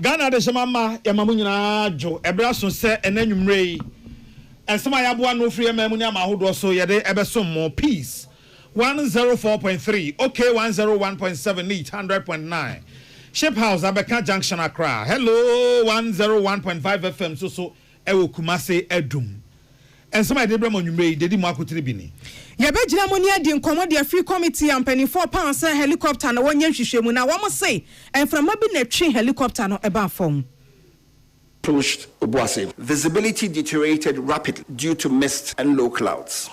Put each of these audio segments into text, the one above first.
Ghana de Shamama, Yamamunina, Joe, Ebrason said, and then you may. And some I have one no free Mamunia Mahudo, so yade ever some more peace. 104.3, okay, 101.7, 100.9. Ship House, Abeka Junction, Accra. Hello, 101.5 FM, so, Ewo Kumase Edum. And some I did Ramon, you may, Dedi Marco Tribini. Yabejina Monia di nkomo de free committee and penny 4 pounds helicopter na wonye hwehwemu na wo say and from mabi na twi helicopter no eba fom. Approached Obuasi. Visibility deteriorated rapidly due to mist and low clouds.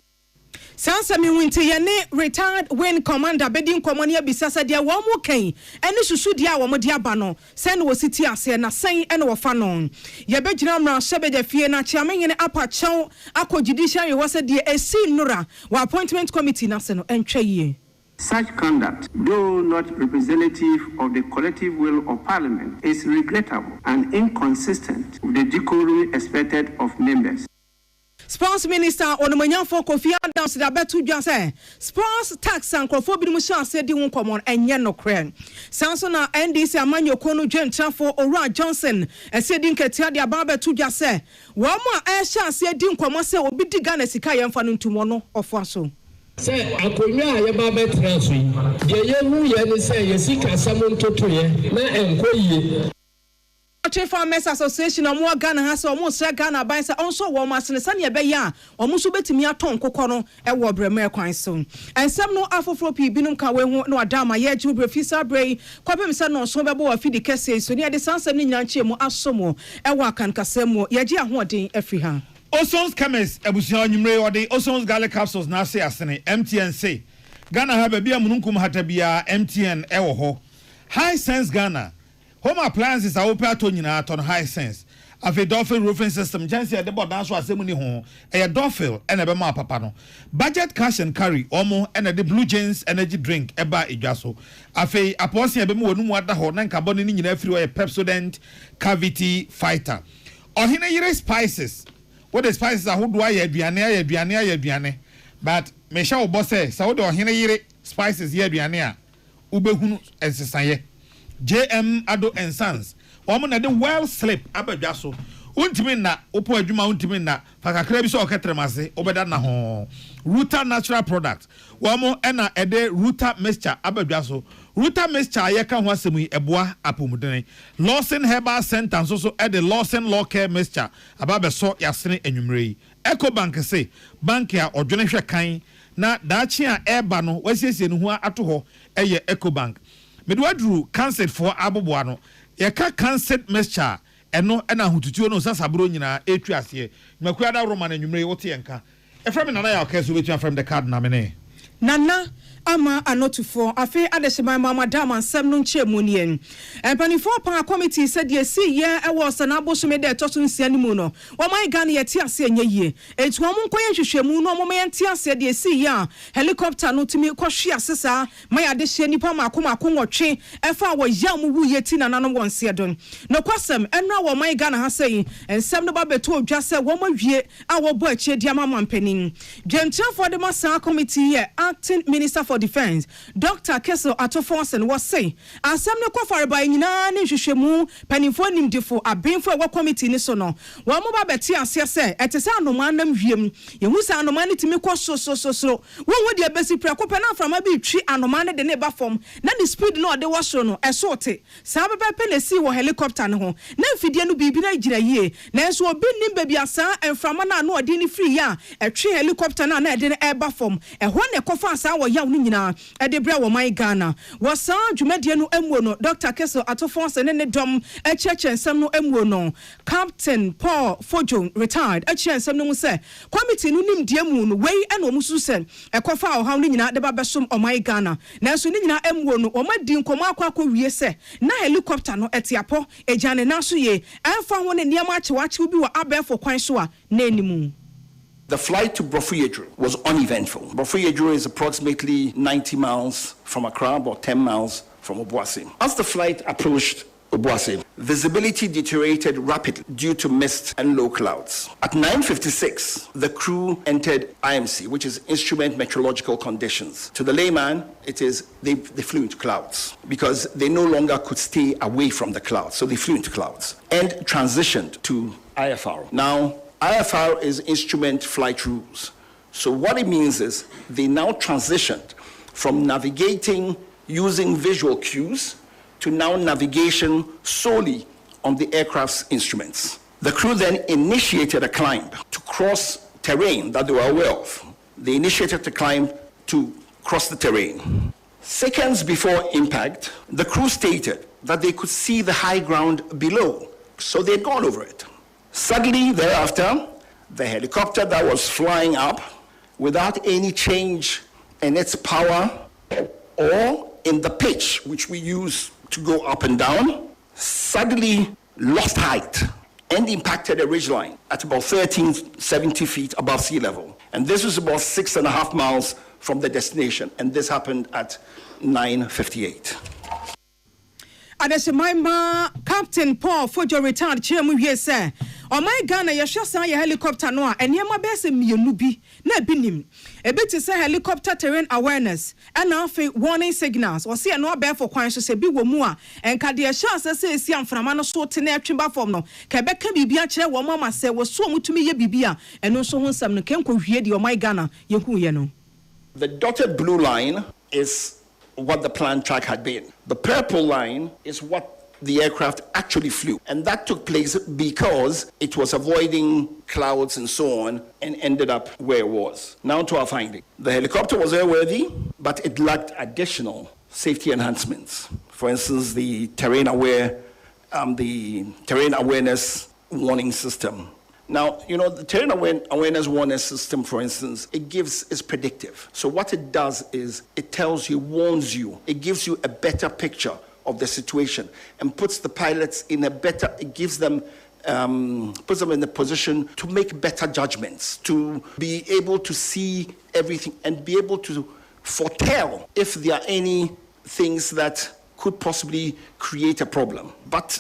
Sansami winti yene retired wing commander bedin komonia bisasa dia wo mo kan ene susu dia wo mo dia ba no sen wo siti ase na sen ene wo fa no ye begina mra shebe de fie na chiame yene apa chew akọ judiciary wo se dia esi nura wa appointment committee na se no entwa yie. Such conduct, though not representative of the collective will of Parliament, is regrettable and inconsistent with the decorum expected of members. Sports Minister Onomanyafo Kofi Adams da betu dwa say sports tax and crofo bi mu sha say di won common enye no kren sanso na NDC amanyo kono dwentrafo Owura Johnson say di nketia dia ba betu dwa say wo mo a sha say di nkomo say obi di Ghana sika yemfa no ntumo no ofo aso say akonya aye ba betra so yi de ye hu ye ni say ye sika samontoto ye na enkoyie Farmers Association of more Ghana has almost Ghana by also warmers and the sunny beya, or Musubeti aton cocono, a warbre quine soon. And some no afro-floppy binum kawe no adama yet you refisa bray, copy son no sobabo of Fidi Casses, so near the San Saninanche mo asomo, a wakan casemo, yagia hoarding every hand. Osons chemist, Ebusion Numre or the Osons Gala capsules now say asene, MTN say. Ghana have a beer mununkum hatabia, MTN ewoho. High sense Ghana. Home appliances are open to Nina on high sense. Of a Dolphin roofing system, Jancy at the board dance was semuni home, a Dolphin and a Bema Papano. Budget cash and carry, Omo and a Blue Jeans energy drink, Eba Ijaso. Afe Apostle Bemo no water horn and carbon in everywhere Pepsodent cavity fighter. Or Hina spices. What the spices are who do I Adriania. But Mesha Bosse, Saudi or Hina spices Yadriania. Ubehunu and Saye. JM Ado and Sons. Woman at the well slip abajaso. Untimina, Upo Juma Untimina, Fakakrebiso Catremase, Obedana Ho. Ruta natural product. Wamo ena ede Ruta mixture abajaso. Ruta mixture yeka wasemi eboa apumudene. Lawson Herbal Sentence also at the Lawson Law Care mixture. Ababeso yasene enyumrei. Eco Bank say, Bankia or Jonesha Kain. Na dachia eba no, wesiesi nuhua atuho, eye Eco Bank. Medwadru cancer for aboboano yeka cancer mixture eno na hututuo no sasabro nyina etu ase makuada roman anwumre wote yenka efrem nana ya okeso betu from the card na mene nana ama anotufo afi adesema mama dama nsem no nchemu nie empanifo pa committee said ye see ye e was na abosome de toso nsia ni mu no wo man Ghana ye ti ase enye yie etu om nkoye hwehwemu no mo yen ti ase de see ya helicopter no timi kwhwe asesa ma ya de hye nipa makoma nwotwe efa wo ya mu wu ye ti na nanom wonse don no kwasem enra wo man Ghana ha sei ensem no ba beto odwa se wo mawie a wo bo achi dia mama mpanin dwemtiafo de masa committee ye acting minister for Defense Dr. Kessel Atofonsen was say asem ne kwafare ba nyina ne hwehwemu panifo nimdifo abenfo wa committee ni so no wo mo ba beti ase se etese anoma nam wiem yehu sa anoma ne timi kɔ so wo de besi prakopa na aframa bi twi anoma ne de ne ba fom na the speed no de wo so no esote sa baba pe na si wo helicopter ne ho na mfidie no bibi na gira yie na enso obi nim ba bia sa enframa na no ɔde ni free ya etwe helicopter na na de ne eba fom ɛho ne kɔfa sa wo ya nyina edebra wo man Ghana wo san dwumadie no amuo no Dr. Kessel Atofonse ne dom ensem no amuo no Captain Paul Fojo retired ensem no mu se committee no nimdie mu no wei ena omusu se ekofa ohaw no nyina de ba besom o man Ghana nanso ne nyina amuo no o madi nkomo akwa wie se na helicopter no etiapo ejane na so ye emfa ho ne niam achewache bi wo abefo kwan so a na enimu. The flight to Brofuyedru was uneventful. Brofuyedru is approximately 90 miles from Accra, about 10 miles from Obuasi. As the flight approached Obuasi. Visibility deteriorated rapidly due to mist and low clouds. At 9:56, the crew entered IMC, which is Instrument Meteorological Conditions. To the layman, it is they flew into clouds because they no longer could stay away from the clouds, so they flew into clouds and transitioned to IFR. Now, IFR is Instrument Flight Rules. So what it means is they now transitioned from navigating using visual cues to now navigation solely on the aircraft's instruments. The crew then initiated a climb to cross terrain that they were aware of. They initiated the climb to cross the terrain. Seconds before impact, the crew stated that they could see the high ground below, so they'd gone over it. Suddenly thereafter, the helicopter that was flying up without any change in its power or in the pitch, which we use to go up and down, suddenly lost height and impacted a ridgeline at about 1370 feet above sea level. And this was about 6.5 miles from the destination. And this happened at 9:58. Adesemaima Captain Paul Fojo retired chairman here say o my Ghana yeshasa ya helicopter no a enema be se mienu bi na binim e be say helicopter terrain awareness and afi warning signals o se no be for kwan so se bi wo mu a enka de yeshasa se esi amframa no so tene atwemba form no ka be ka bibia kire wo mama se wo so mutumi ye bibia eno so ho nsam no kenko hwie de o my Ghana ye hu ye no. The dotted blue line is what the planned track had been. The purple line is what the aircraft actually flew. And that took place because it was avoiding clouds and so on and ended up where it was. Now to our finding. The helicopter was airworthy, but it lacked additional safety enhancements. For instance, the terrain awareness warning system. Now, the terrain awareness warning system, for instance, is predictive. So what it does is it tells you, warns you, it gives you a better picture of the situation and puts the pilots in puts them in a position to make better judgments, to be able to see everything and be able to foretell if there are any things that could possibly create a problem. But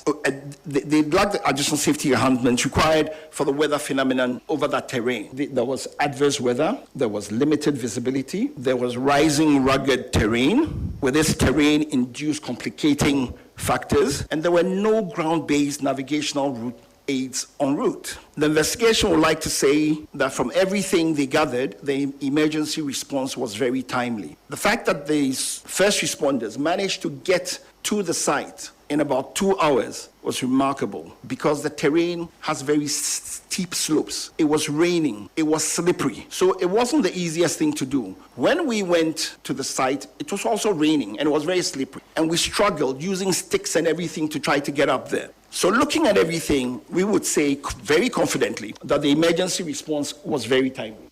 they lack the additional safety enhancements required for the weather phenomenon over that terrain. There was adverse weather, there was limited visibility, there was rising rugged terrain, where this terrain induced complicating factors, and there were no ground-based navigational route aids en route. The investigation would like to say that from everything they gathered, the emergency response was very timely. The fact that the first responders managed to get to the site in about 2 hours was remarkable because the terrain has very steep slopes. It was raining, it was slippery, so it wasn't the easiest thing to do. When we went to the site, it was also raining and it was very slippery, and we struggled using sticks and everything to try to get up there. So looking at everything, we would say very confidently that the emergency response was very timely.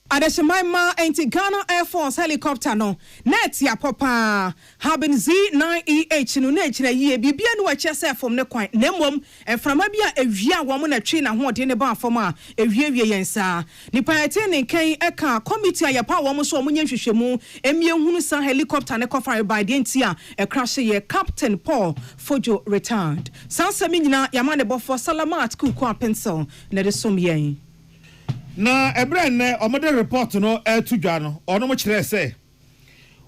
Adesemaima Ghana Air Force helicopter no net ya papa haben Z9EH no na kire ye bibia no achese fom ne kwan nemmom enframa bia awia wo mo na twe na ho de ne ba fom a ewie yensa nipa ete ne kan eka committee ayapa wo mo so mo nyanhwehwemu emie hunu sa helicopter ne kofare by the ntia e crash ye Captain Paul Fojo retired sansami nyina yamane bofo salamat ku kwa pencil na de som yen na ebra ne omode report no etudwa no ono mo kire se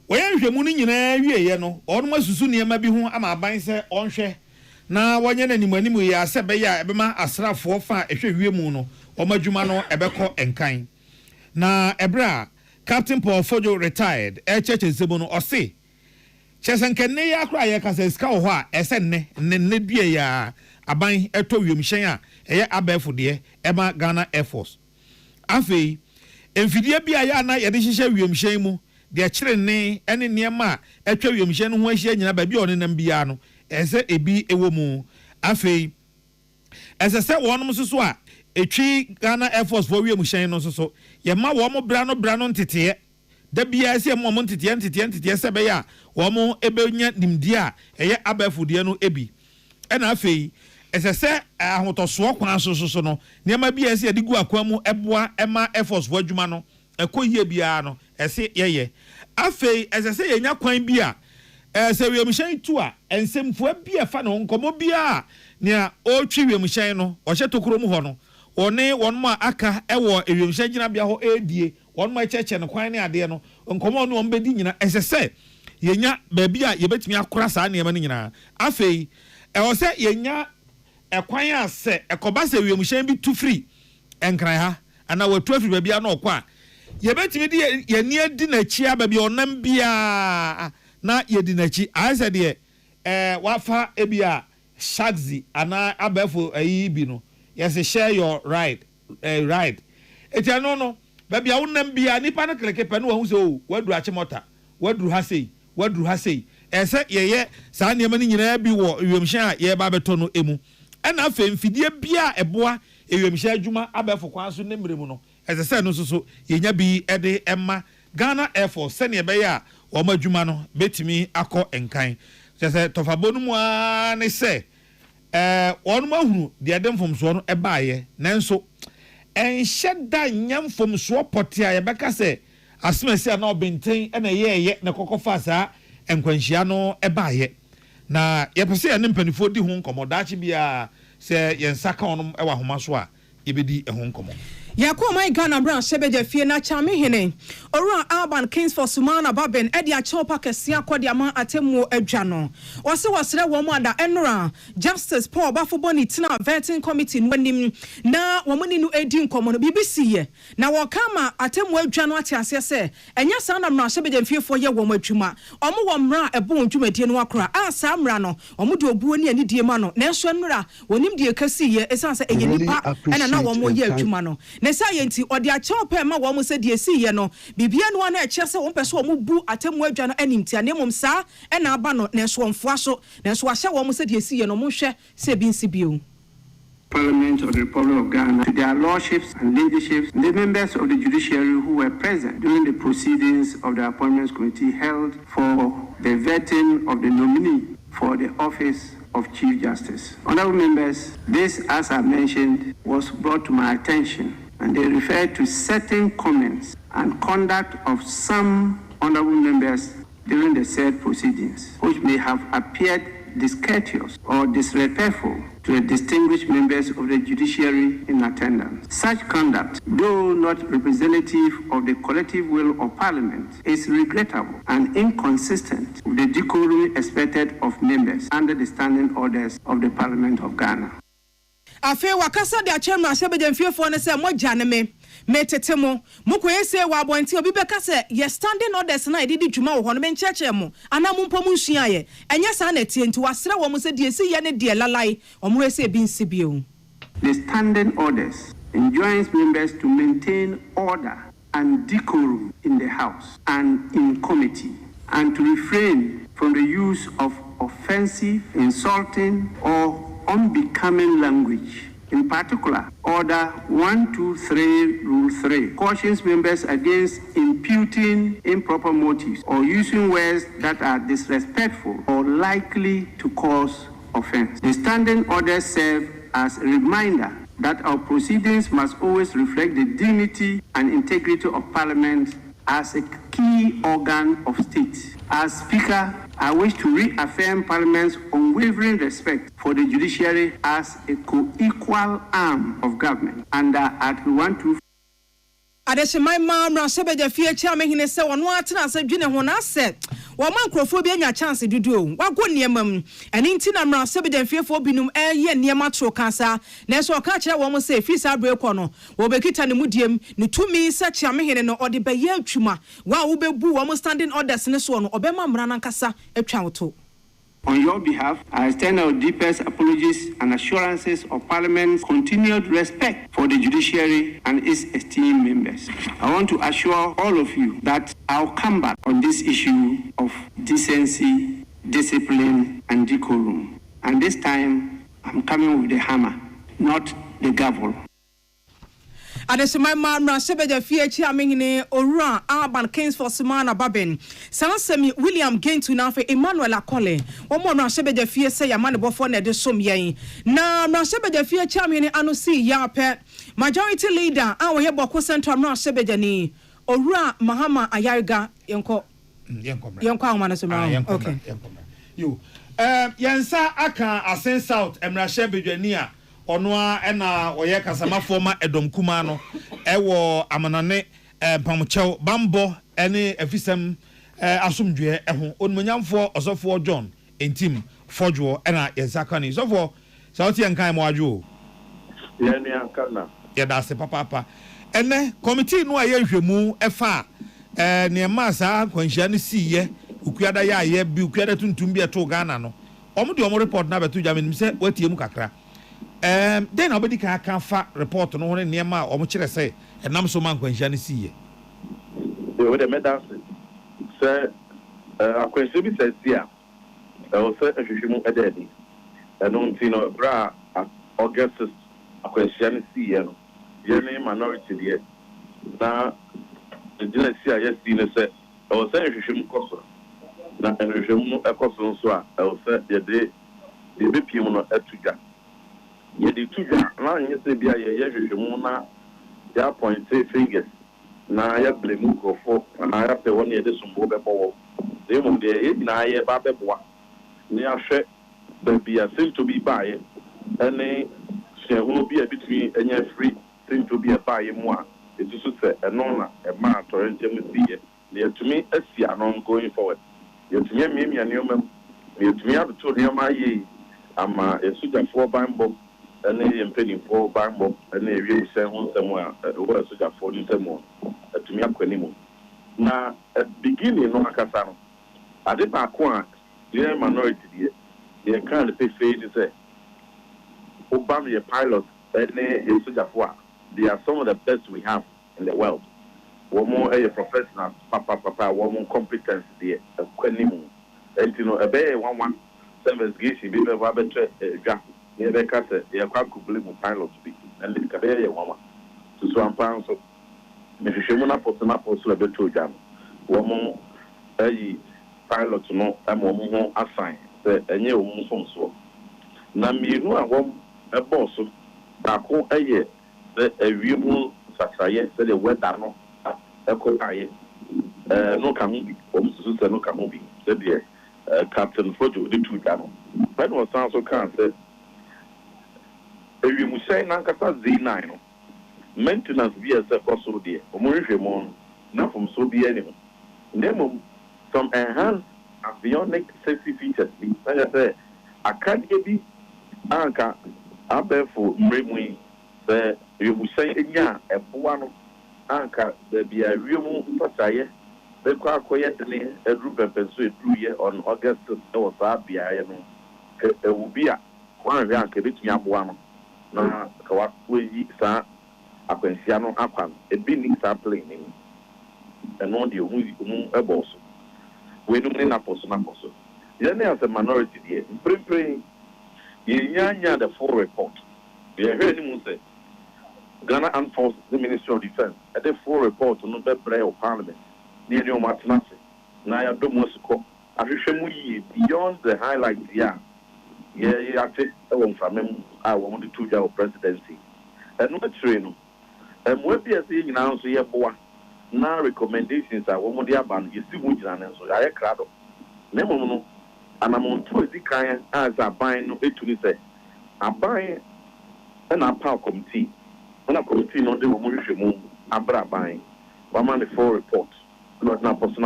woyan hwemu no nyina wieye no ono masusu niema bi hu ama aban se onhwe na wonye nanimanimu ya se be ya ebema asrafo fa ehwe wiemu no omadwuma no ebekọ enkan na ebra Captain Paul Fojo retired cheche sebo no ose chesenkenne ya akra ya kasa ska ho a ese ne due ya aban eto wiemhyen a eye abefo de ema Ghana Air Force afei emfidie bia ya na yede hihye wiemhyen mu de kire ne ene niema atwa wiemhyen no ho ahia nyina ba bia onenam bia no ese ebi ewo mu afei ese se wonum soso a etwi Ghana Air Force for wiemhyen no soso ye ma wo mo bra no ntete da bia ese mo ntete se be ya wo mo ebenya nimdi a eye abafudie no ebi ena afei esese ahotoso kwan so no niema bia ese yedigu akwamu eboa ema Air Force for adwuma no ekoyie bia no ese yeye afei esese yenya kwan bia se wiemhyɛn tu a ensemfo bi efa no nkomo bia nea o twi wiemhyɛn no o hye tokoro mu ho no one wonmo aka ewo wiemhyɛn gina bia ho edie wonmo echeche no kwan ne ade no nkomo no ombedi nyina esese yenya baabi a yebetumi akora saa niema no nyina afei ewo se yenya ekwan a se ekoba se wiemhyɛn bi tu free enkran ha ana watu afiri baabi a na okwa yebetumi di yeni adi na chi abaabi onam bia na yedi na chi aise de wafa ebia shagzi ana abefo ayi bi no yes share your ride etiano no baabi a wonam bia nipa na kleke pe no wahu se o wadu achimota wadu ha sei ese yeye saa niema ni nyina bi wo wiemhyɛn a ye ba beto no emu ɛna afa mfidie bia eboa wiemhyɛn adwuma abefo kwan so nemremu no ese se no so yenya bi ede emma Ghana Air Force sɛ ne be ya o ma adwuma no betimi akɔ enkan sɛ tofabo no mu a ne sɛ wɔn ma hunu de ademfomso no ebaaye nanso enhyɛ da nyamfomso pɔte a yɛbɛka sɛ asmasi na obenten na yeye na kokɔfa saa enkwanhyia no ebaaye na yɛpɛsɛ ne mpanifo di ho nkomodaakye bia sɛ yɛnsaka wɔn ɛwɔ ahoma so a yɛbɛdi ɛho nkomo Yako my Ghana branch sebeje fie na chame hene Ora Akan Kings for Sumana Baben edi a chopa kesia kwadi ama atemu adwa no wose wasre wo mu ada enra Justice Paul Bafoboni tina vetting committee nwanim na wo muni no edi nkomo no BBC ye na wo kama atemu adwa no ate ase se enya sa na mra sebeje fie fo ye wo mu adwuma omo wo mra ebo dwumadie no akora a sa mra no omo de obuo ni ani die ma no na enso nra wonim die kasi ye esan se eye nipa ena na wo mo ye adwuma no ne sa yenti odi a chopa ma wo mo se die si ye no bibia no na eche se wo pese wo mo bu atemu adwa no animti anemom sa ena aba no na so mfoa so na so ahye wo mo se die si ye no mo hwe se bi nsi bio Parliament of the Republic of Ghana, to their lordships and leaderships, the members of the judiciary who were present during the proceedings of the Appointments Committee held for the vetting of the nominee for the office of Chief Justice. Honorable members, this, as I mentioned, was brought to my attention, and they referred to certain comments and conduct of some honorable members during the said proceedings, which may have appeared discourteous or disrespectful to the distinguished members of the judiciary in attendance. Such conduct, though not representative of the collective will of Parliament, is regrettable and inconsistent with the decorum expected of members under the standing orders of the Parliament of Ghana. Afe wakasa de achema sebeje mfiefo ne se moja ne me metetemo mukoyese wa abonti obi beka se ye standing orders na edidi dwuma wo ho no mencheche mo ana mo mpom nsua ye enye sa na tie nti wasra wo mo se de esi ye ne de lalai omo ese bi nsi bio. The standing orders enjoins members to maintain order and decorum in the House and in committee, and to refrain from the use of offensive, insulting, or unbecoming language. In particular, Order 123, Rule 3 cautions members against imputing improper motives or using words that are disrespectful or likely to cause offense. The standing orders serve as a reminder that our proceedings must always reflect the dignity and integrity of Parliament as a key organ of state. As Speaker, I wish to reaffirm Parliament's unwavering respect for the judiciary as a co-equal arm of government under Article 124. Adeshimai mamra sebeje fie chiame hine se wono atena se dwene ho na se wo man krofo bi anya chance dudu wago niemam eni nti na mra sebeje fiefo binum eye niema tro kansa na so ka kire wo mo se fisa breko no wo bekita ne mudiem ne tumi se chiame hine no ode beye atwuma wa wo bebu wo mo standing orders ne so no obema mra nankasa atwa woto. On your behalf, I extend our deepest apologies and assurances of Parliament's continued respect for the judiciary and its esteemed members. I want to assure all of you that I'll come back on this issue of decency, discipline, and decorum. And this time, I'm coming with the hammer, not the gavel. Adeshimai mamra sebeje fie chiame hine Ora Akan Kings for Sumana Baben Sansemi William Gentu na fe Emmanuel Akole wo mo na sebeje fie se ya mane bofo na de som yen na na sebeje fie chiame hine anusi ya pe majority leader a wo ye boko central na sebeje ni Ora Mahama Ayarga yenko Yonkwa Humana Suma. Okay. You. Yansa Akan Asen South, Emrashe Bejania, Onwa, Ena, Oyeka Sama former Edom Kumano, Ewo Amanane, Pamucho, Bambo, any Efisem Asumdue, Unmunyam for Osofo John, in team, Forjo, Ena, Yazakani, so for Sauti and Kai Mwaju. Yeah, that's the papa. And then, committee no aye hwemu efa ne masa kwanhia ne siye ukuada ya ye bi ukuada tuntum bi eto Ghana no omo de omo report na beto dwa menim se watie mu kakra then obedi kan fa report no ne nema omo kire se enam so man kwanhia ne siye we de medance se akwanhia bi se sia o se hwehwemu ededi eno ntino bra August akwanhia ne siye no yene minority there na the dynasty yes seen say I was saying hwehwem koso na hwehwem ekoso so a I was say the BPM no atuga ye the tuga na nye se bia ye hwehwem na ya point fingers na ya blame ko for na ya pe woni de sumbo be bo de mo de e na ye ba be boa ni ahwe ba bia seem to be by any she who be between any free to be a buy more. It is a nona, a man, or a gem, near to me, a sea, non going forward. You to me, and you, you to me, have to hear my ye. I'm a suit of 4 bamboo, and a penny 4 bamboo, and a real sound somewhere, a word such a 40 more. To me, up anymore. Now, at beginning, no Casano. I did not quite, the minority, the kind of pay to say, Obama, a pilot, and a such a 4. They are some of the best we have in the world. One more a professional, papa, one more competence there, a quenimo. And you know, a bear 1 service gishi, be a rabbit, a jack, near the castle, they are quite believe pilot speak, and the career woman. To some pounds of Mrs. Shimona Potanapo, a bit to jam. One more a pilot to know, and one more assigned, and you won't so. Now, me, no, I want a boss, I call a year. A real Sasaye said the weather no Ekoaye no Kamubi, no Kamubi, said the Captain Fojo, the 2 channel. That was also can said if you must say Nankasa Z9 maintenance via also dear, Omorishamon, not from so be anyone. Name some enhanced avionic safety features. I say, I can't be Anka Abefo Mrimwe. You will say, yeah, a one anchor, there be a real Pasaye, the quiet a group of pursuit 2 years on August or Sabia. It will be a one rank a bit one. Now, what will ye, sir? Akan Akan, a being sampling, and on the a boss. We don't need a person. Then as a minority here, praying, Yanya the full report. We are hearing him say. Ghana Armed Forces, the Ministry of Defense, at the full report on the prayer of Parliament, near your Martinasi, Naya Domosico, beyond the highlights, yeah, I take one from him, I want the 2-year presidency. And what train, and what we are seeing now, so yeah, boy, now recommendations are one of the abandoned, you see, which and so I crowd. Nemono, and I'm on 2 kind as I buy no 8 to say, I buy an apple committee. When I committee no de Omorishamu, Abra buying, one man the 4 report, not na person,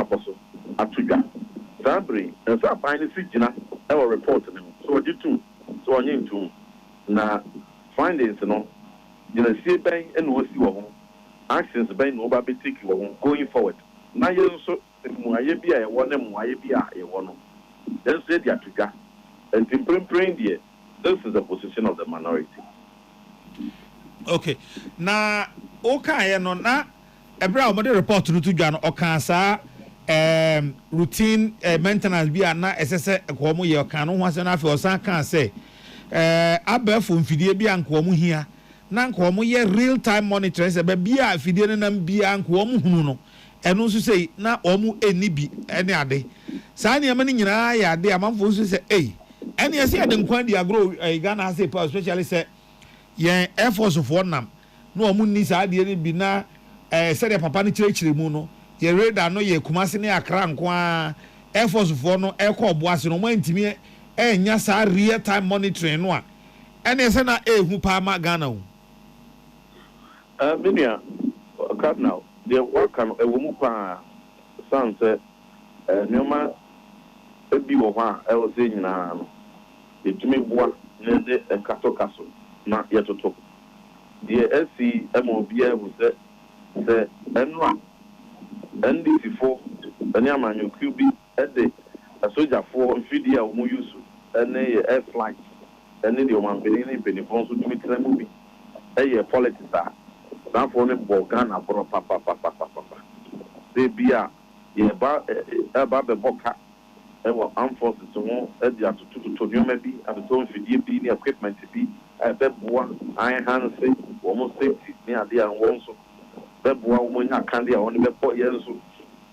Atuga. Sabri, and so buying the Sijina, our report, so I did too, so I need to. Now, findings, no, you know, see bang and we'll see what actions bang over be taken going forward. Now, you so, Muayabia, I want them, Muayabia, I want them. Then say the Atuga, and in praying there, this is the position of the minority. Okay. Na okay no na ebra o report no to dwa no okansa routine maintenance bi ana esese ko mo ye okan no ho ase na afi osan kan say abafo mfidie bi anko mo hia na anko mo ye real time monitoring se ba bia afidie no nam bia anko mo hunu no eno nso sei na o mo eni bi ene ade saa ne amani nyina ya ade amanfo nso se ene ese ade nkwan di agro Ghana say especially say yen Air Force of Nam no omu ni sa de ni bi na se de papa ni chire mu no ye radar no ye Kumasi ne Accra nko a Air Force for no air call boase no mo ntimi enya sa real time monitoring no a ene se na ehu pa ma Ghana o Minia Cardinal the work can a woman pa san say nyoma ebi wo ha e wo se nyina no etumi boa ne de kaso na yetoto the SC MOBA wo se enwa NDC4 ene amanyo QB ede asoja for mfidi a wo use ene air flight ene de o man beni fon so tumi tena mu bi eye politics a dan for ne Ghana bro papa they bia ye ba be boka e wo armed forces so e dia to nyoma bi and so mfidi bi ni equipment bi e be boa iron hands wo mo safety ni ade an won so be boa wo nya kan dia won be po ye so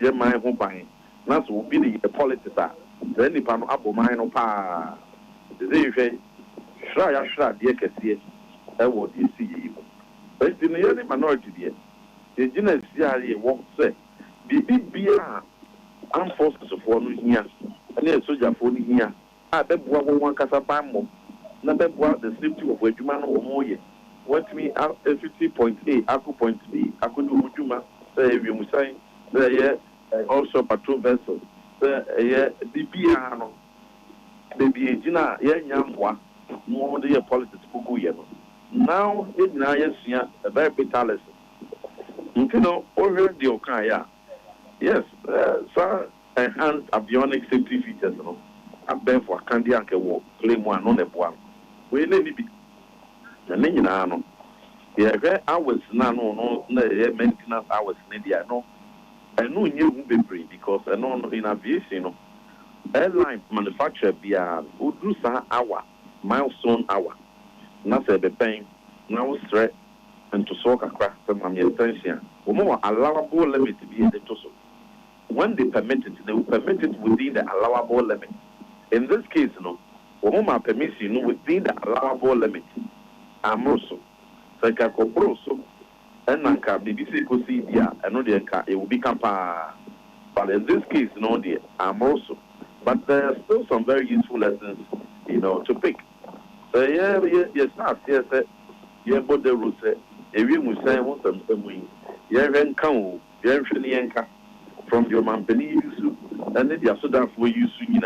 ye man ho ban na so obi the politics a then nipa no abo man no pa de hwe shra de kese e wo de si yi but the nearly minority there the gina siari wo say bibi bia armed forces for no hia and the soldier for no hia a be boa wo wan kasa ban mo na be boa the safety of adwuma no wo ye what me 50.8 aku point B aku do adwuma say we musan say also patrol vessel say bibia no bibi gina ye nyamboa mo de politics bugu ye no now it na yes a very bitter lesson you know over the Okaya yes so enhanced avionics safety features no above for candy and wo claim one on the board we let me be the nyina no yeah hours na no maintenance hours media no and no new bebre because no in aviation no airline manufacturer bia would sa hour milestone hour na say be pain na wo sre and to soak across from my attention or more allowable limit to be to so when they permit it they will permit it within the allowable limit in this case no or more permission within the allowable limit amroso so ka ko proso and nanka BBC ko see dia and no it will become but in this case no dear amroso but there are still some very useful lessons to pick. Yes, yeah, but the rules say, if you must say, what I'm saying, yeah, then come, yeah, from your man, Penny, and then the Sudan for you soon,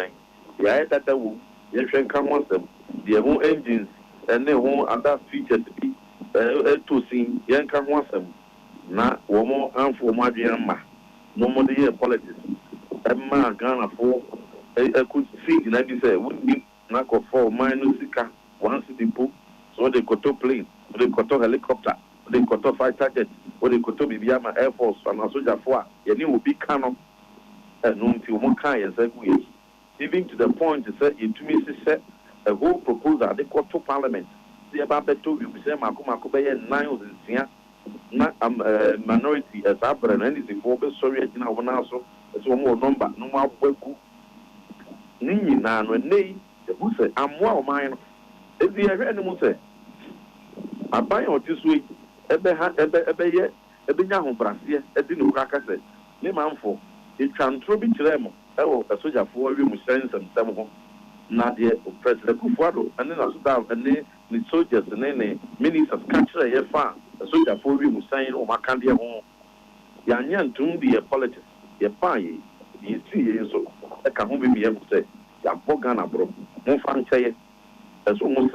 yeah, that will, yeah, come once them, their own engines, and their own other features to be to see, yeah, come once them, not one more arm for my dear ma, no more the politics, and ma Ghana for, I could see, and I say, wouldn't be knock off for minus one city pool, so they got to plane, they got to helicopter, they got to fighter jet, or they got to be Biama Air Force and a soldier for a new big canon and until one kind and even to the point to say it to me said a whole proposal they got to parliament. The about to you say Makuma 9 years not minority as Abra and anything for sorry in our also as one more number, no more work. Nini nan when they who say I'm well mine. If the animal say, I buy on this week, ebe nya ho brasie edi no kaka say me manfo it can throw be them e wo soldier for we mu sense them ho na de president Kufuado and then so and the soldiers and then ministers catch ye fa soldier for we mu sense o maka de ho ya nya ntum be politics ye fa ye see ye so e ka ho be me say ya Ghana bro mo fa nche as almost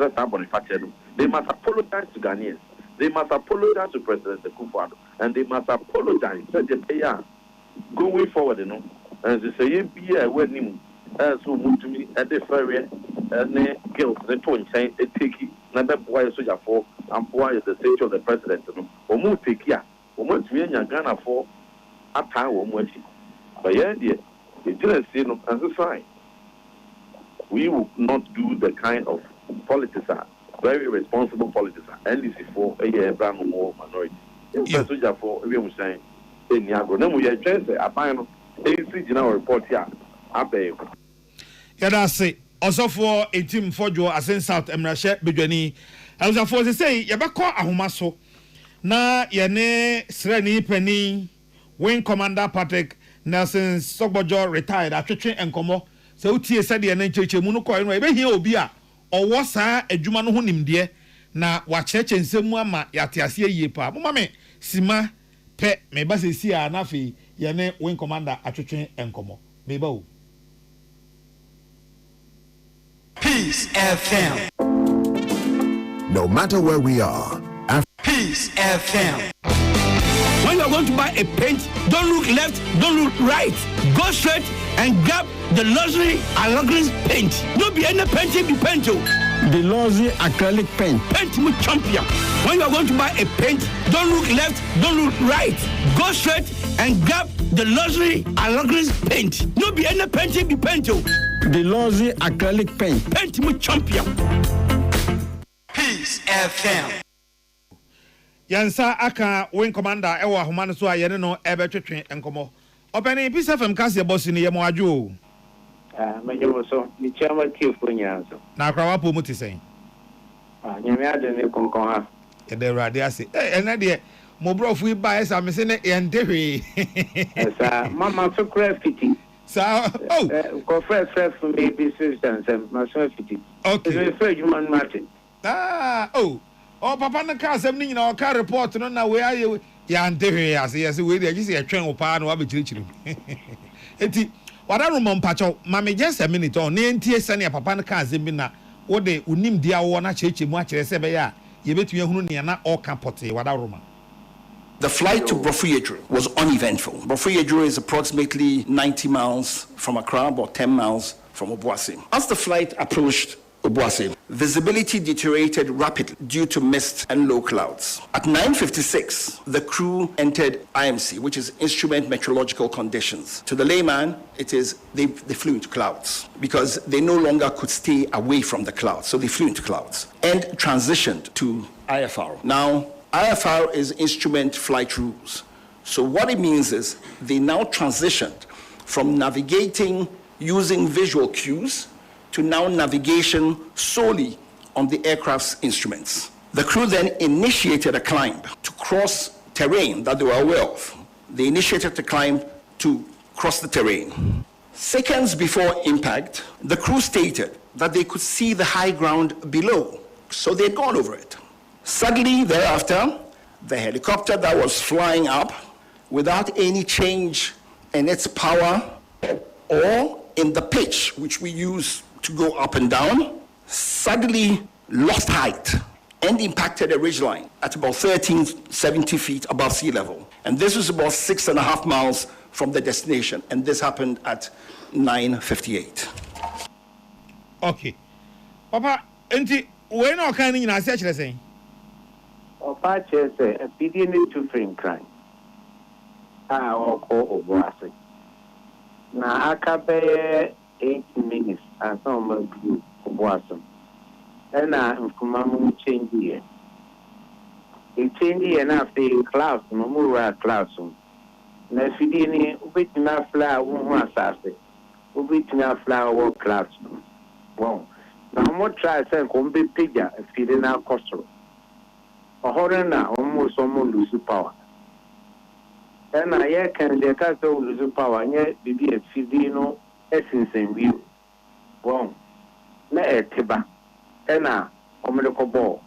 they must apologize to Ghanaians. They must apologize to President Kufuado, and they must apologize that they are going forward. And they say, "Be a wedding as who moved to me at the ferry and they guilt the tone chain a tiki. Now that boy soldier for and boy is the state of the president. Or move take ya. Or much me and Ghana for a time or much. But yeah, dear, it didn't see no as a sign. We will not do the kind of politics very responsible politics NDC for a year brand more minority. Yes, soldier for we will say in Yago. No, we are just a final AC general report here. Abe. Yada say also for a team for Joe as in South Emrashe Bidwani. I was for say Yabako Ahumaso. Na yene sreni penny Wing Commander Patrick Nelson Sogbojo retired atwetwe enkomo se utie said de na cheche mu no koy no ebe hia obi a owo saa adwuma no ho nimde na wa cheche nsemu ama yate ase yie pa mama me sima pe me ba se si a na fe ye ne Wing Commander atwetwe enkomo me ba o Peace FM. No matter where we are, Peace FM. When you are going to buy a paint, don't look left, don't look right. Go straight and grab the luxury acrylic paint. Don't be any painting, be paint. The luxury acrylic paint. Paint me champion. When you are going to buy a paint, don't look left, don't look right. Go straight and grab the luxury acrylic paint. Don't be any painting, be paint. The luxury acrylic paint. Paint me champion. Peace FM. Yansa aka Wing Commander ewo ahoma so ayene no ebetwetwe enkomo openi Peace FM kase boss ni yemo adwo majewo so ni chama tiefo nyanso na akrawa po mu tisen nyame ade ne konkon ha e de rade ase ena de mo brofu iba esa me se ne yentehwe esa mama so crafty sa oh ko fresh for me business and my so fiti okay so fresh human martin oh papa no ka asem ni nyina o ka report no na we aye ya ntehwe ase yes we dey gisi etwen wo pa no wa be chirichiri enti wada romo mpacho ma me just a minute on na entie sane papa no ka asem bi na wo de unim dia wo na cheche mu a kire se be ya ye betu ehunu ne na o ka pote wada romo. The flight to Bofuyedru was uneventful. Bofuyedru is approximately 90 miles from Accra, about 10 miles from Obuasi. As the flight approached Obuasi, visibility deteriorated rapidly due to mist and low clouds. At 9:56, the crew entered IMC, which is Instrument Meteorological Conditions. To the layman, it is they flew into clouds because they no longer could stay away from the clouds, so they flew into clouds and transitioned to IFR. Now, IFR is Instrument Flight Rules. So what it means is they now transitioned from navigating using visual cues to now navigation solely on the aircraft's instruments. The crew then initiated a climb to cross terrain that they were aware of. They initiated the climb to cross the terrain. Seconds before impact, the crew stated that they could see the high ground below, so they had gone over it. Suddenly thereafter, the helicopter that was flying up without any change in its power or in the pitch which we use to go up and down, suddenly lost height and impacted a ridgeline at about 1370 feet above sea level. And this was about 6.5 miles from the destination. And this happened at 9:58. Okay. Papa, enti we no kan ni na se kire sen. Opa chese a pidi ni to frame crime. Oko Obuasi. Na akabe 8 minutes and some group Obuasi. And nkumamu change here. It change here na after class, no more class. Na fidi ni ubetina fly wo asase. Ubetina fly wo class. Wow. Na mo try say ko be pija fidi na costo. Na almost lose power. And I can the castle lose power, and yet be a fidino essence in view. Well, na tiba, and omelico ball,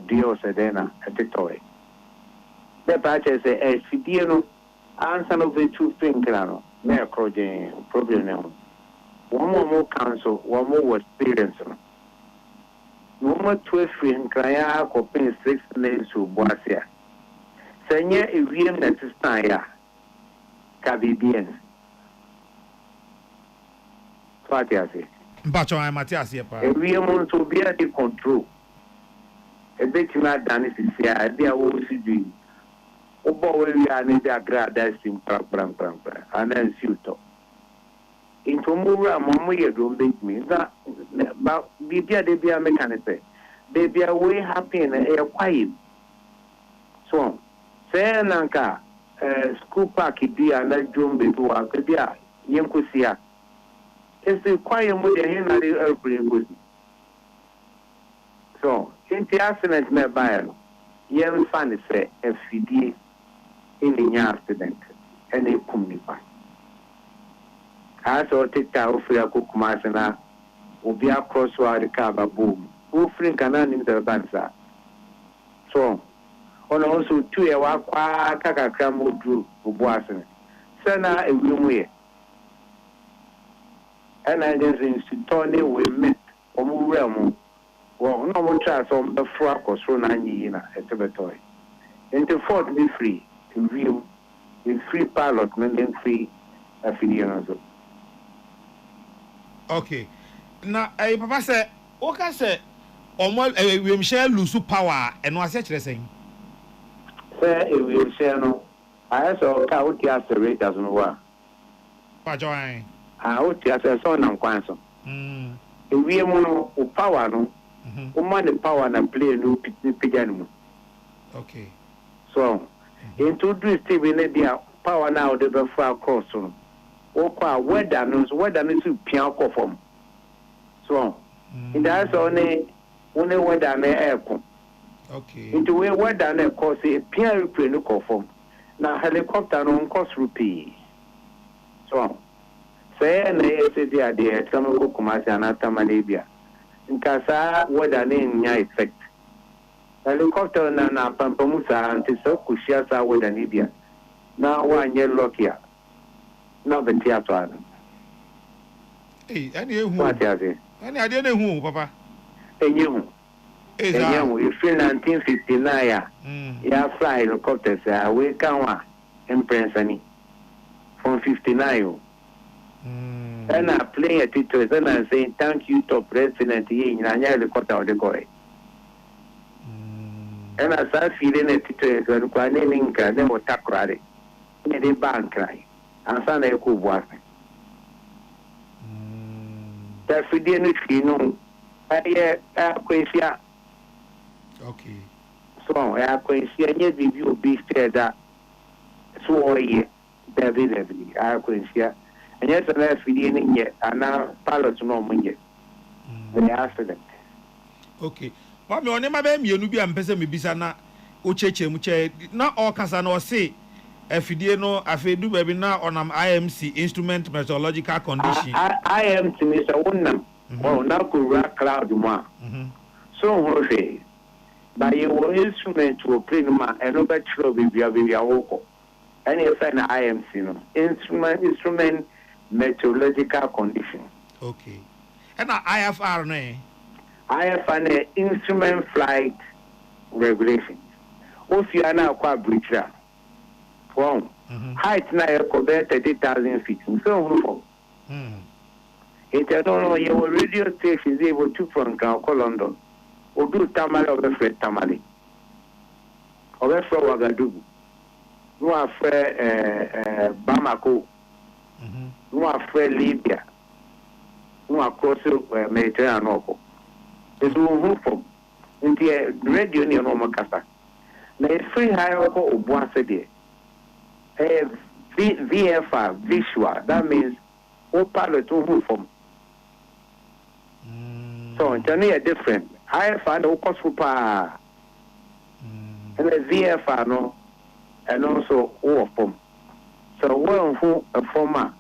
Dio Sedena at the toy. The patches a fidino, answer of the two fingrano, mere crojan, problem. One more counsel, one more experience. Number 12 in Kraya coping 6 names to Boasia. Senya Evian Netistaya Cabibians. Fatiasi. Bacho I Matias here. Evian to be at the control. A bit not done is here, idea what we do. Obo we are in the grad that's in pram, and then suito. Into Mura, Mamma, you don't make me that. But Bibia de Bia Mechanic, they be away happy and a quiet. So, say Nanka, school park, be a like drum before Kabia, Yankusia. It's the quiet with the hand at the airplane. So, in the accident, nearby, you funny say, FCD in the accident. ɛna ekum nipa asa ɔteta ofiri akokuma ase na obi akɔ so a de kaa ba bom ofiri nkana nim sɛ ba nsa so ɔno nso tu yɛ wakwa kakakra mo duro obo ase sɛ na ewi mu yɛ ɛna ɛde nsutɔ ne we met ɔmo wura mu wɔ na ɔmo tra so bɛforo akɔ soro na anyi na ɛtɛbɛtɔe nti fort be free wiem free pilot no then free afidie no so okay na papa sɛ woka sɛ ɔmo wiemhyɛ lose power ɛno ase kyerɛ sɛn sɛ wiemhyɛ no ayɛ sɛ ɔka wote accelerators no wa pa join wote asɛ sɛ ɔnam kwan so ewie mu no o power no woma ne power na plane no pigya no mu okay so introduce TV ne dia power now de be for across so okwa weather no so pia akọ form so in that so ne weather na eko okay into we weather na eko se pia airplane no form na helicopter no nko rupi so say na ese dia de tamo ko kuma se anata malebia nka sa weather na nya effect helicopter na pampamusa anti so kushia sa weather ni bia na wanye lokia na beti atwa ani ehu ani ade na ehu papa enyehu if 1959 ya fly helicopters we kan wa imprensani from 59 and I play a title and I say thank you to president ye nyanya helicopter de go and I start feeling a title so kwa ninka ne motakrade ne de bank cry ansa na eko boase ta fidie no fino aye akwefia okay so akwefia nye bibi obi feda so oye David akwefia enye so na fidie ni nye ana pilot no munye the accident okay wa me one ma ba mienu bi ampese me bisa na o cheche mu che na o kasa na o se afidie no afedu ba bi na onam IMC instrument meteorological condition IMC ni so wonnam o na ko ra cloud mo so ho fe ba ye wo instrument wo plane ma e no ba chiro bi awoko any effect na IMC no instrument meteorological condition okay and IFR no IFR instrument flight regulations. If you are now quite breacher, from height now about 30,000 feet. So, it I don't know your radio station is able to from London or do Tamale or the Fred Tamale or the Fred Wagadugu. No affair Bamako, no affair Libya, no across Mediterranean. It's all from the radio near Nomakasa. Now, free higher or once a day. VFR, visual, that means all pilot to move from. So, it's a different. IFR, no cost for power. And the VFR, no, and also all from. So, one who a former,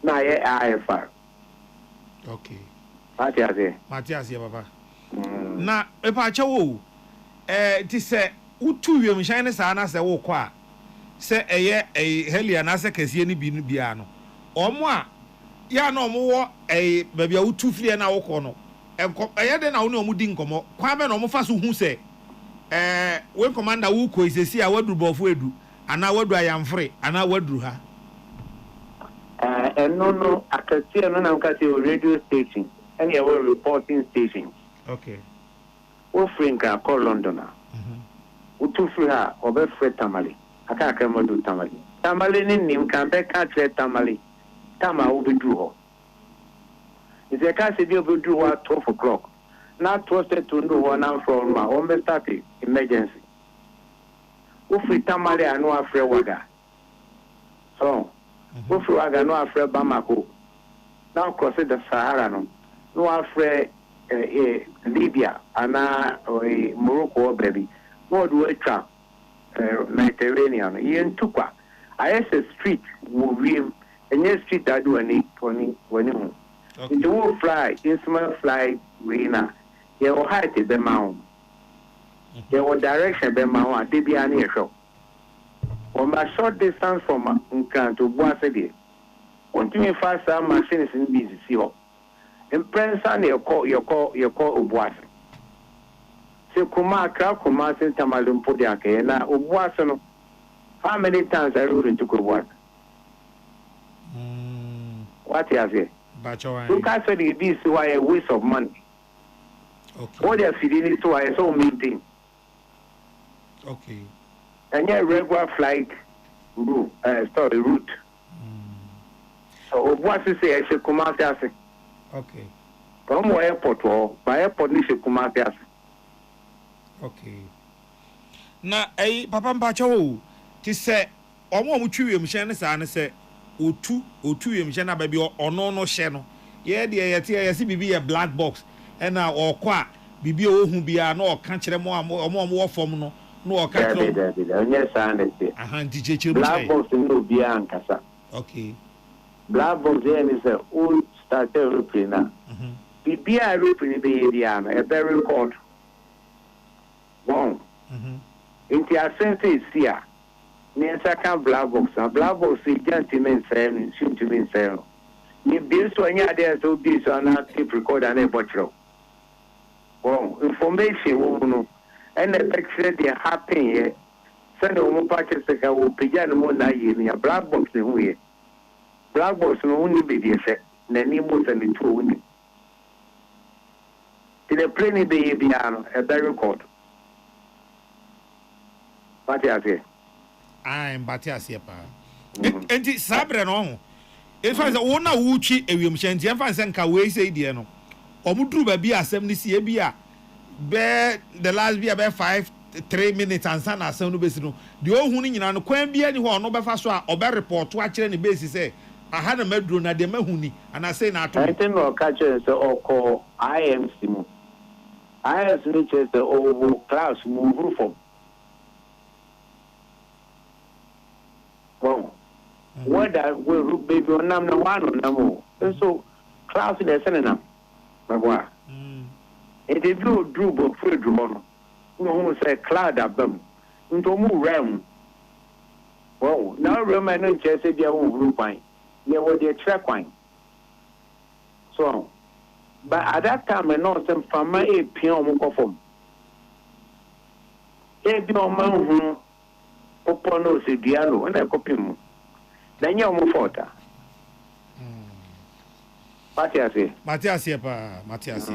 now IFR. Okay. Matthias, Papa. Na epa chawo ti se utu wiem shine sa na se wo kwa se eye helia na se kese ni bi no bia no omo a ya na omo wo ba bia utu fie na wo ko no eye de na wo ne omo di nkomo kwa be na omo fa so hu se we commander wo ko isesi a waduru bofo edu ana wadu ayamfre ana waduru ha no akati no na nkati radio station and your reporting station. Okay. O Franka call Londona. Utu Fra or Fred Tamale. I can't come do Tamale. Tamale nim can be catch Tamale. Tama will be drew. If I can't see you will do at 12 o'clock. Not trusted to know one out from my home started emergency. Ufi Tamale and no Afre Waga. So, Ufi Waga no Afre Bamako. Now cross the Sahara no Afre. Libya and Morocco baby. What do we trap Mediterranean? Ian Tukwa. I a street will be a street that do any when it will fly, instrument fly winner. You will height the mount. You will direction the mount, they be an show. On a short distance from Akan to Boisedi, continue fast machines in busy. In Prensan, you call Obuas. So Kumaka, Kumas, Tamalum Podiake, and Obuasan. How many times I rode into Kubuan? What is it? Look at this why a waste of money. Okay. What they are feeding is why I so maintain. Okay. And yet regular flight route. So what you say I should come out there. Okay. From airport or by airport you should come out there. Okay. Na papa mpacho ti se omo mutwi wem hye ne sa ne se otu wem hye na ba bi ono no hye no ye de ye te ye se bibi ye black box na okọ a bibi ohun bia na oka kire mo omo wo fom no na oka kire onye sa ne se aha ndicheche black box no bia ankasa. Okay. Black box there is a old starter aeroplane na bibi aeroplane be ye dia na e be record bon inti asente is here. Near second black box, and black box is gentlemen saying, shoot to me saying. You build so any idea so this or not keep record and a butcher. Well, information will and the picture they happen here. Send a woman patches that will begin more than a black box in way. Black box will only be the effect, then you must and the two winning. In a plane be a better record. What is it? I'm Batiasia pa. Enti sabre no. If I say wona wuchi ewiem hyentie emfa se nka we say die no. Omuduru ba bi asem ni sie bi a be the last bi be 3 minutes ansa na asem no besi no. De ohun ni nyina no kwan bi ani ho no be fa so a obe report a kire ne besi say aha na maduro na de mahuni ana say na ato. I think no ka kire say oko IMC mu. IMC ni kire say o class move from. Well, whether we baby on number one or number, so class in the Senate. My boy, it is drew but free drawn. No say cloud up them into move realm. Well, now remember, just say their own group wine. There was their track wine. So, but at that time, I know some from my pion form. If your man Opono se dialo na kopim. Danya omofota. Matias pa, Matias.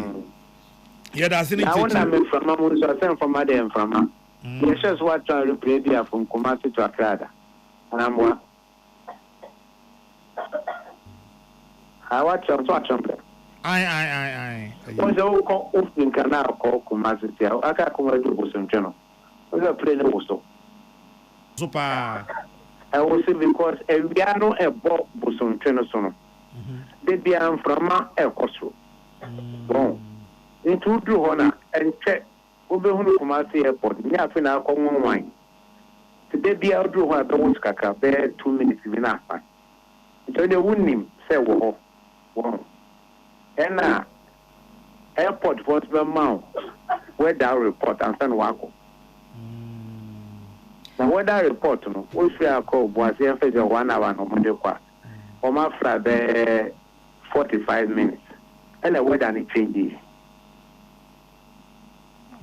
Yeah, that's it. I want to make from Mamu so send from Madam from. Yes, just what try to play there from Kumasi to Accra. And I'm what? I watch them. Aye. What's the whole opening canal called Kumasi? I can't come to Boston Channel. What's the play the Boston? Super. I will say because we are not a Bob Boson Trenosono. They be from a Costro. Bon. Into Drew Honor and check over Kumasi Airport. Yafina common wine. Today be out Drew Honor Bones Kaka, bear 2 minutes in enough. So they wouldn't him say, whoa. And airport was the mount where that report and San Wako. Now, what that report, we share call was here for 1 hour no Monday qua. Or my flat 45 minutes. And the weather any changes.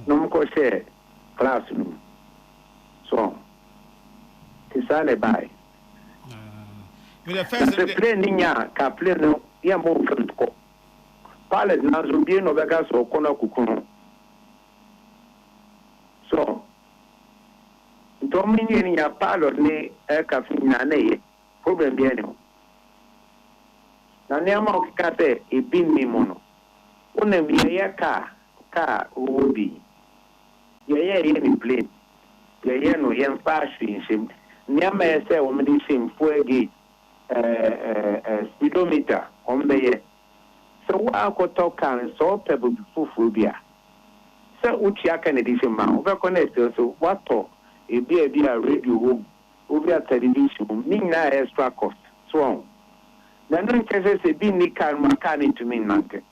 No more share classroom. So, it's all a buy. The first plane in ya, Caplano, ya more from Pilot now, so be no beggars or corner cuckoo. So, Dominion ya pilot ni aircraft na ne problem bi eno na nema okikate e bin mi mono una bi ya ka obi ye ni plane ye no ye mfashi nshim nema ese o medi sim fuegi speedometer ombe so wa akoto kan so pebble fufu bia so uchi aka na di sim ma o be connect so what talk ebi a radio obi a television ni na extra cost so na no chese se bi ni car maka ni to me nanke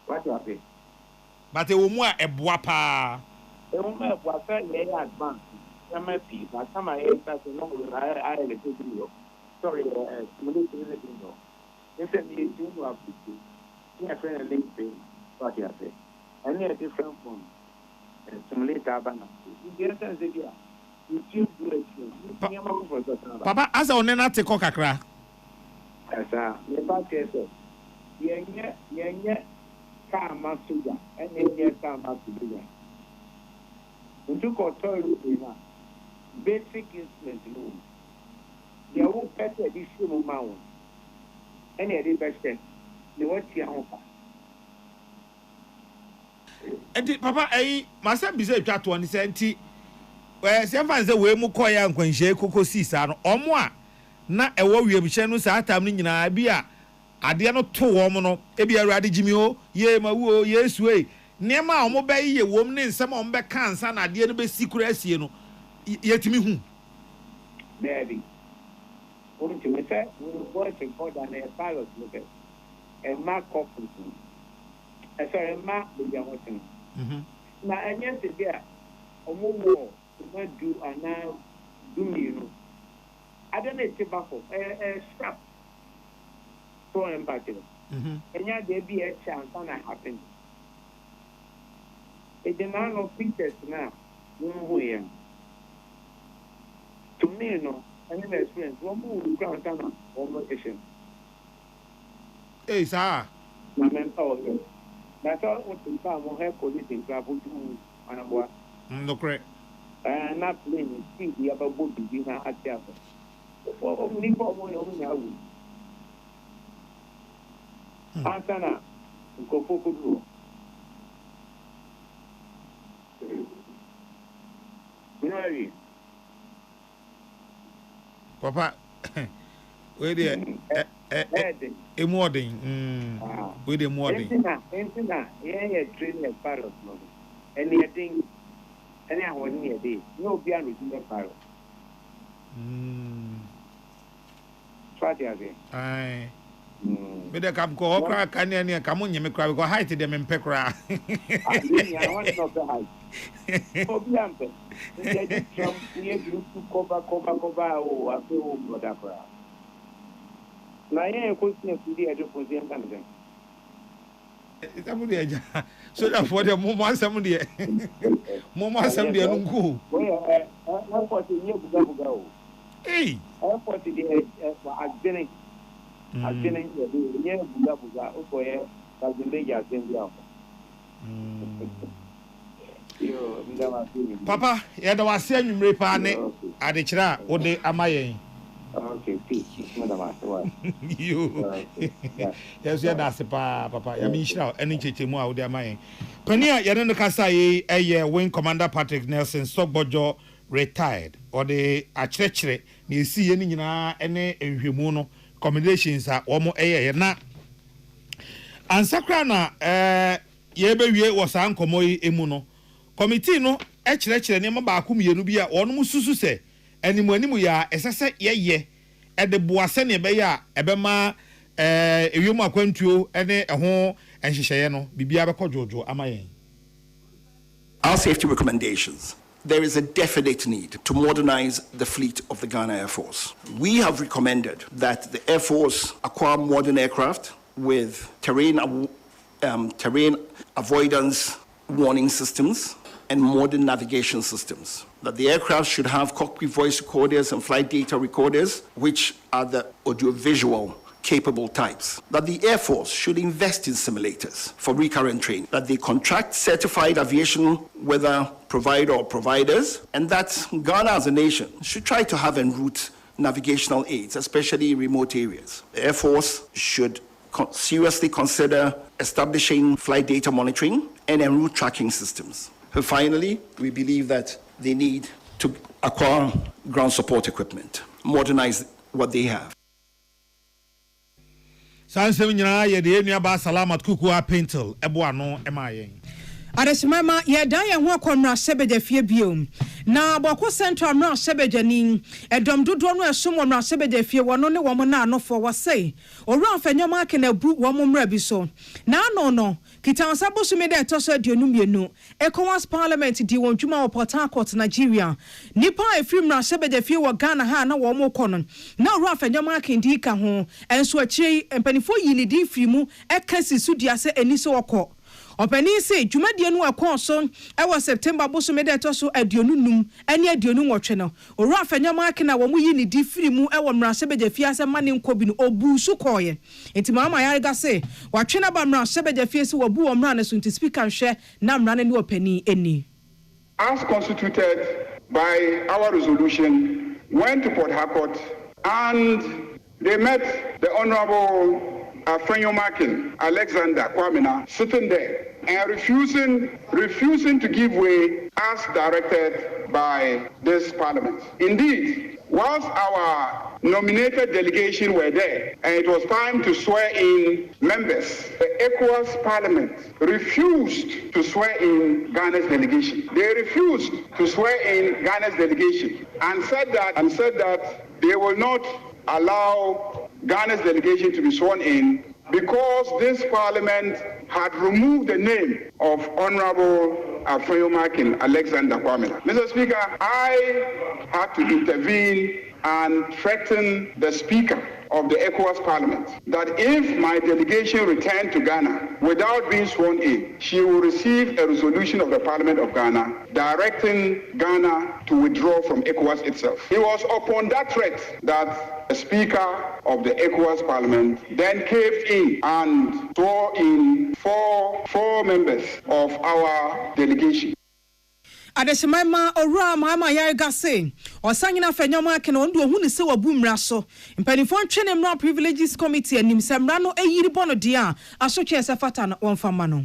what you say but e wo mu a eboa pa e wo ma eboa fa ye advance na ma pi ba sama e ta so no I le to do sorry mo le to le do ese ni do no aputi ni a friend link pay what you say and a different form simulator abana you get sense there you feel good Papa asa onena te ko kakra asa me ba tese yenye ka masuga enye ka masuga untu ko toilet na basic instrument no ya wo pete di simu mawo ene dey best ni wati ahopa enti papa masa bi se twa to ni se enti se fan se we mu koya nkwanhye kokosi sa no omo a na ewo wiemhye no sa atam ni nyina bi a ade no to wo mo no e bi awrade jimi o ye mawu o yesu e nema omo be ye wom ne nsem omo be kansa na ade no be sikura asie no yetimi hu baby onti me say we work for than a pilot look at e ma couple e sorry ma be ya wotin na enye se dia omo wo to do ana do me no I don't know tobacco strap so empathy enya dey be a chance on happen e dey no pictures na no here to me no any experience one more ground kana one more session sir na men power that's all what the farm have police in travel to anabwa no correct not playing see the about bobby na atia for me for mo yo nya wu antana ko fokudu Mary papa we dey modern we dey modern entina ye train the parrot no anything any awon ni e dey no be an the parrot Swati ai me de kam ko okra kan ne kam nyeme kra because height de me mpe kra I want to know the height obi ampe ye di tram ye group cover o afi o brother kra na ye ko sin fi di ejo ko sin kan den itamu de ja so da for the mo asem de no nku na ko ti ye buga o airport de adene ye buga o ko ye ka jinde ya zendia yo ndama papa ye da wase anwumre pa ne ade kira wo de amayen okay ndama yo yes ya da se pa papa ya mi nshira eni chechemu a wo de amayen pani a ye ne kasa ye wing commander Patrick Nelson Sogbojo retired or the achrechere na esi ye ni nyina ene enhwemu no accommodations a wo mo na ansakra na ye bewie wo san komo yi emu no committee no echrechere ne mabaaku mienu bi a wono mususu se animu ya esese ye de boase ne be ya ebema ewemu akwantuo ene eho enhyehyeye no bibia be kojojo amayen. Our safety recommendations. There is a definite need to modernize the fleet of the Ghana Air Force. We have recommended that the Air Force acquire modern aircraft with terrain avoidance warning systems and modern navigation systems. That the aircraft should have cockpit voice recorders and flight data recorders, which are the audiovisual capable types. That the Air Force should invest in simulators for recurrent training. That they contract certified aviation weather provider or providers, and that Ghana as a nation should try to have en route navigational aids, especially in remote areas. The Air Force should seriously consider establishing flight data monitoring and en route tracking systems. And finally, we believe that they need to acquire ground support equipment, modernize what they have. Sansem nyina ye de enua ba salamat kuku a pentel ebo ano emayen Adesimama yɛda yɛn ho akɔmmra sɛbɛgya fie biom na bɔkɔ central mmra sɛbɛgya ni ɛdɔm dodoɔ no ɛsom mmra sɛbɛgya fie wɔno ne wɔn na anofo wɔsɛe owura afanyɔma ake na bu wɔn mmra bi so na no kitansa bosume de ɛtɔ so aduonu mmienu ECOWAS parliament di wɔn dwuma wɔ Port Harcourt Nigeria nipa efiri mmra sɛbɛgya fie wɔ Ghana ha na wɔn kɔ no na owura afanyɔma ake ndi ka ho ɛnso akyire mpanifo yi ne di firi mu ɛka si so dia sɛ ani so wɔkɔ Openi say dwumadie no akɔ so ɛwɔ September bosume de to so aduonu num ɛne aduonu nwɔtwe no owura afanyama akena wɔ mu yi ne di firi mu ɛwɔ mmrase begya fie asɛ mane nkɔ bi no obu su kɔye enti mama yarega say watwe na ba mmrase begya fie se wɔbu wɔ mmra ne so nti speaker hwɛ na mmra ne ne openi eni as constituted by our resolution went to Port Harcourt and they met the Honorable Afenyomakin Alexander Kwamina sitting there and refusing to give way as directed by this parliament. Indeed, whilst our nominated delegation were there and it was time to swear in members, the ECOWAS parliament refused to swear in Ghana's delegation. They refused to swear in Ghana's delegation and said that they will not allow Ghana's delegation to be sworn in because this parliament had removed the name of Honorable Afenyomakin Alexander Kwamina. Mr. Speaker, I had to intervene and threaten the Speaker of the ECOWAS Parliament that if my delegation returned to Ghana without being sworn in, she will receive a resolution of the Parliament of Ghana directing Ghana to withdraw from ECOWAS itself. It was upon that threat that the Speaker of the ECOWAS Parliament then caved in and swore in four members of our delegation. Adesimama owura mama yarega say osanyina fanyoma ake na ondo hu ne se wabu mmra so mpanifo ntwe ne mmra privileges committee anim se mmra no eyiri bono dia asotwe se fata na wonfama no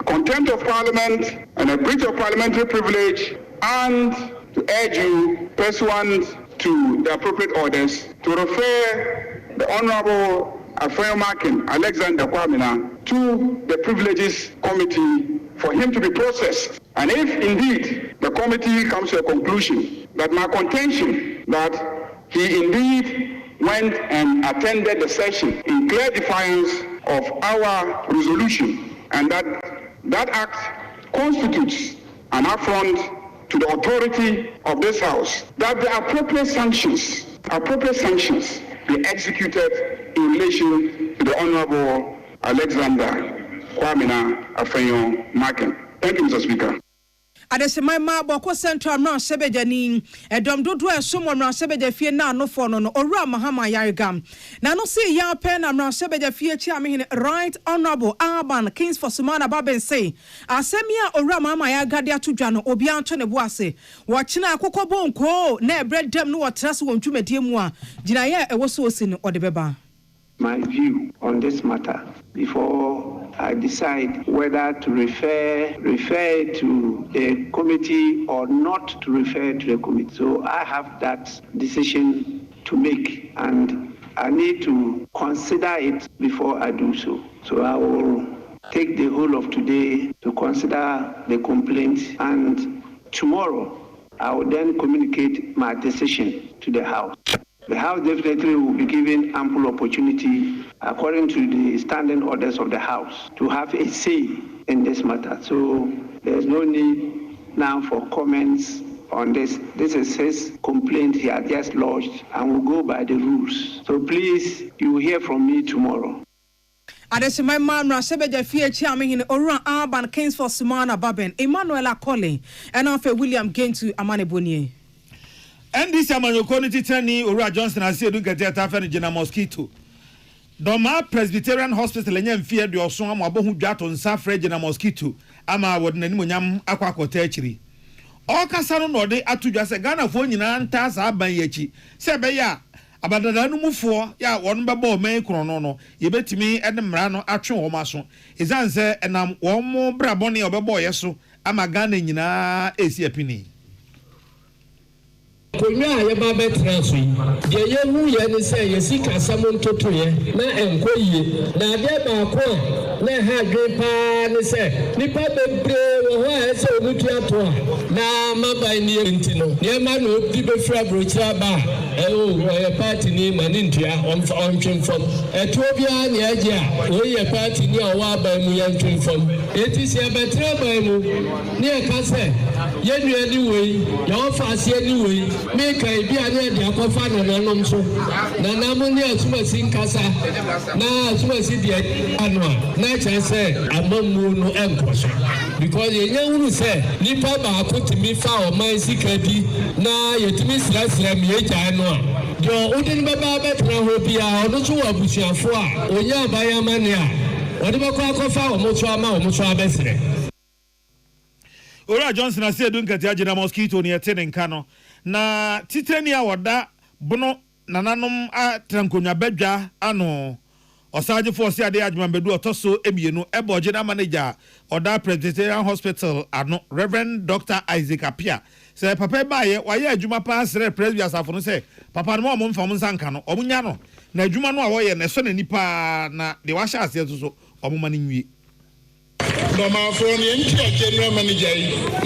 contempt of parliament and a breach of parliamentary privilege and to urge you pursuant to the appropriate orders to refer the Honorable Afenyomakin Alexander Kwamina to the privileges committee for him to be processed. And if indeed the committee comes to a conclusion that my contention that he indeed went and attended the session in clear defiance of our resolution and that act constitutes an affront to the authority of this House, that the appropriate sanctions be executed in relation to the Honorable Alexander Kwamina Afenyomakin. Thank you, Mr. Speaker. Adesimama boko central mmra sebeja ni edom dodo esom mmra sebeja fie na anofo no owura mahama yarigam na no see ya pen na mmra sebeja fie chi amehene Right Honorable Akan Kings for Sumana Baben say asemia owura mahama yarigade atodwa no obi anto ne bo ase wo kina akokɔbɔ nko na ebre dem no wotrase wo ntwumadie mu a ginaye ewo so osi no ode beba. My view on this matter before I decide whether to refer to a committee or not to refer to a committee. So I have that decision to make and I need to consider it before I do so. So I will take the whole of today to consider the complaint and tomorrow I will then communicate my decision to the House. The House definitely will be given ample opportunity, according to the standing orders of the House, to have a say in this matter. So there's no need now for comments on this. This is his complaint he has just lodged, and we'll go by the rules. So please, you will hear from me tomorrow. Adesimama mmra sebeja fie chi amehene owura Akan Kings for Sumana Baben Emmanuel Akole and afa William Gentu Amanebonie. NDC amanyoko ni titani owura Johnson asiedu nkete atafa ni Jena Mosquito. Doma Presbyterian Hospital enye mfie de oso amabohu dwato nsa frɛ Jena Mosquito ama wode nani monyam akwakota akiri. Okasa no de atudwa se Ghana fo nyina nta sa aban yachi. Se be ya abadada no mufo ya won bebo man krono no yebetimi ede mra no atwe wo maso. Izanse enam wo mo brabone obebo yeso ama Ghana nyina esi apini. Konya yɛba bɛtena so yi deɛ yɛhu yɛ ne sɛ yɛsi kasam ntotoyɛ na ɛnkɔ yie na adeɛ baako a na ɛha adwene paa ne sɛ nnipa bebree wɔ hɔ a ɛsɛ ɔmutu ato a na maban ne nti no nneɛma na ɔdi bɛfiri aburokyire aba a ɔyɛ party ni ma ne ntua ɔntwe mfam ɛtoɔ biara ne agye a ɔyɛ party ni a ɔwɔ aban mu yɛntwe mfam ɛti sɛ yɛbɛtena aban mu ne yɛka sɛ yɛnnua ne wei yɛwɔfa aseɛ ne wei meka ebi a ne ɛde akɔfa nananom so nanam ne asomasi nkasa na asomasi deɛ ano a na kyerɛ sɛ amammuo no ɛnkɔ so because yɛnya hunu sɛ nnipa baako tumi fa ɔman sika bi na yɛtumi srasra mmiɛgyae no a deɛ wode no bɛbaa bɛtena hɔ biara ɔno nso wɔ abusuafoɔ a ɔnya aban amane a ɔde bɛkɔ akɔfa ɔmo so ama ɔmo so abɛsrɛ Ora Johnson ase edu nkati agye na mosquito ne yete ne nka no na titrani a woda bono nananom a trankonya badwa ano osaje force ade adwuma bedu otoso emienu eboje na manager oda Presbyterian Hospital ano Reverend Dr. Isaac Apia say papa baaye waye adwuma pa asre presby asafo no say papa no mo mfam nsanka no omunya no na adwuma no a wo ye na so na nipa na de wa sha ase so omuma ne nwie no ma for the general manager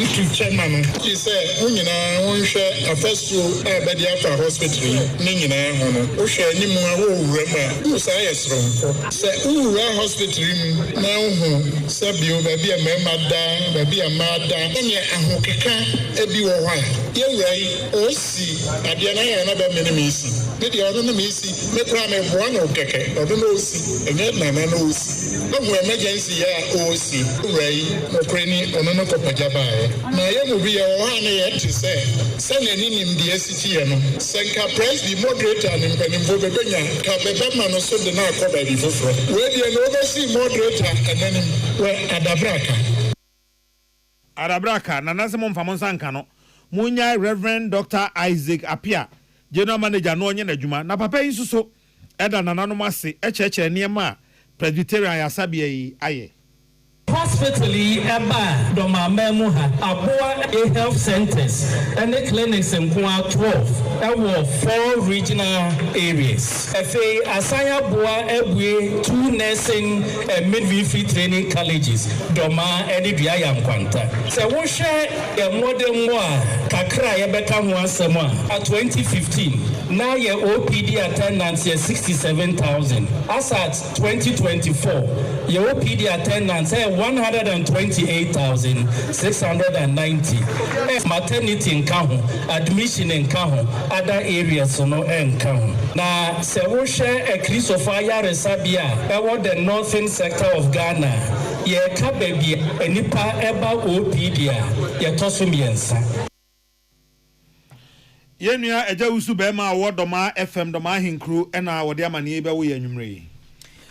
into chairman he said unyina wonhwe afasu abedi afa hospital ni nyina ho no wo hwe animu a wo wura ma wo sa yesronfo se wura hospital mu na ho se bio ba bia mema da ba bia ma da ne ahokeka ebi wo ho a ye wurai osi ade na ya na ba me isi ne de ono na me isi me kra me bo na okeke odo na osi enye na na osi no emergency ya osi Ray, Ukraine, or no Pajaba. Now, you will be a one yet to say, send an in the SCT, Senka press the moderator and in Bobenya, Cabebama, so the Naka by the Fufro. Where the oversee moderator and then Adabraka, Nanasamon Famonsankano, Munya, Reverend Dr. Isaac Apia, General Manager no Yen Juma, na papa isuso, Eda Nananomasi, Echeche, Niema, Presbyterian Yasabi, Aye. Hospitally, Eba, Domamemu, Aboa health centers, and the clinics in Kwa 12. That were 4 regional areas. FA Asaya Boa Ebwe, 2 nursing and midwifery training colleges, Doma and Ibiayam Quanta. So we share a modern war, Kakra Yabeka Mwasama at 2015. Now your OPD attendance is 67,000. As at 2024, your OPD attendance is 128,690. Maternity in Kahu, admission in Kahu, other areas no in Kahu. Now, se we share a Christopher Resabia about the northern sector of Ghana. Ye kabebi enipa eba OPD ye tosumiensa. Yenua eja usu bema awodoma FM doma hinkru ena wode amane be wo yanwumre.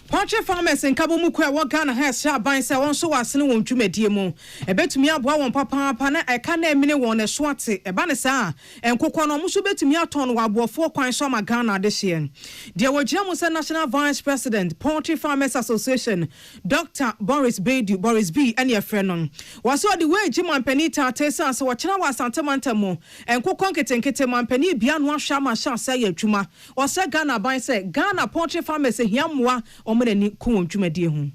Poultry farmers in Kabumuku wa Ghana has sharp buying say one so wasene won dwumadie mu. Ebetumi aboa won papa na eka na emine won na swate eba ne saa enkokọ no muso betumi aton wa aboafo kwan so ma Ghana de hye. De wajira mu National Vice President Poultry Farmers Association Dr. Boris B ene efrenon. Waso de we jiman penita tesa so wachina wa santamanta mu enkokọ nketenkete mampani bia no ahwa ma sha say adwuma. Wasa Ghana ban say Ghana Poultry Farmers hiamwa ni ku dwumadie hu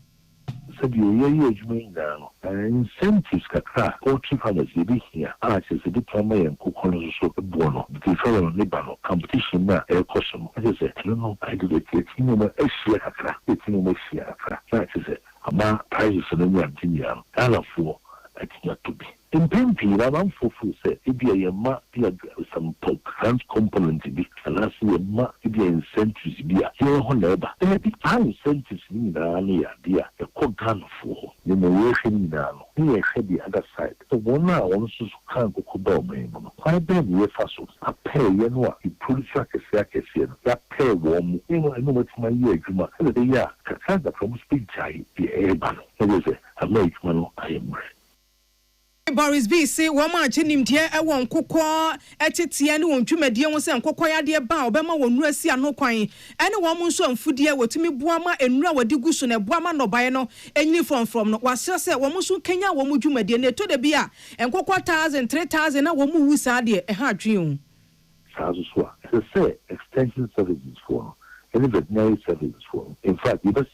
sabi oye adwuma no incentives kakra poultry farmers be here access the diploma and kokon so bono the fellow no competition na e kosom I say no I do the no ma ehia kakra no ma ehia kakra that is it ama prices no nyantinya ala fo atinya to be in pimpi na man fofu say ebia ye ma bia some grant component bi ala se ye ma bia incentives bia ye ho na eba e bi incentives ni na ya bia e ko gan fo ni mo ye hwe ni na no ni ye hwe the other side so one na one so kan ko ba o me no kwai be ni ye fa so a pay ye no a producer kese no ya pay wo mu ni no no ma ye adwuma e de ya ka da from speed jai bi e ba no e de a make man I am ready. Boris B say woman chinimdie e won kokọ etetie ne won dwumadie ho se nkokọ yade ba obema wonura si ano kwan ene won nso amfudie wotumi boama enura wadi guso na boama nobae no enyini from no wasere se won nso kenya won dwumadie ne to de bia nkokọ 1000 3000 na won wusa de e ha adwen so as I say, extension services for any veterinary services for. In fact, you must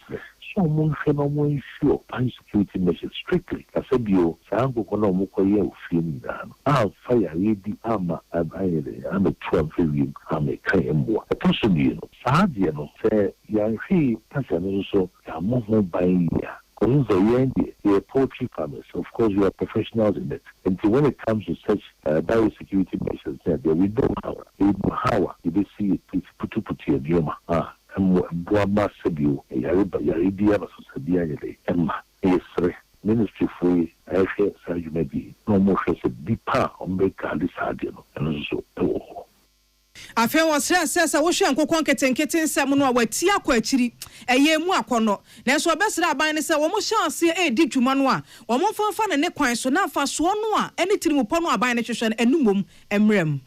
someone can ensure biosecurity measures strictly. I said, you, Sango Konomokoya, feeling down. I'll fire lady armor, I'm a 12 million, I'm a Kayamwa. A person, you know, Sadiano say, young she, Passan also, I'm more buying here. You're poultry farmers, of course, you are professionals in it. And so when it comes to such biosecurity measures, we know how you see it, put your dioma. And Boama Sabio, Yaridia, Sadia, Emma, Esre, Ministry for Asia, so you may be no more as a deeper on Beka, this Adiano, and also. Afei wɔsrɛ sɛ sɛ wohwɛ nkokɔ nketenkete nsɛm no a wati akɔ akyiri ɛyɛ mu akɔnɔ nanso ɔbɛsrɛ aban ne sɛ wɔn hyɛ ase edi dwuma no a wɔn mfanfa ne kwan so na afa soɔ no a ɛne tirimupɔ no aban ne hwehwɛ no enumom emrem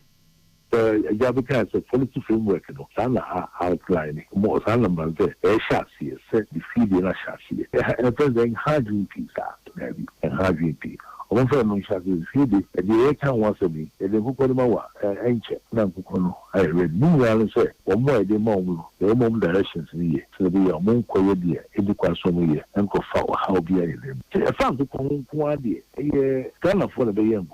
Jabika is a policy framework, Sana outline more Sana Manze, a chassis, set the feed in a chassis, and a president hard peace, and hard peace. One for no chassis feed, and the account was a me, and the Hukonimawa, ancient, Nankukono. I read Moonwell and said, one more the moment directions in the year, so they are more quiet dear, in the Quasomi, and go for how be I them. I found the Kong Quadi, a gun for the young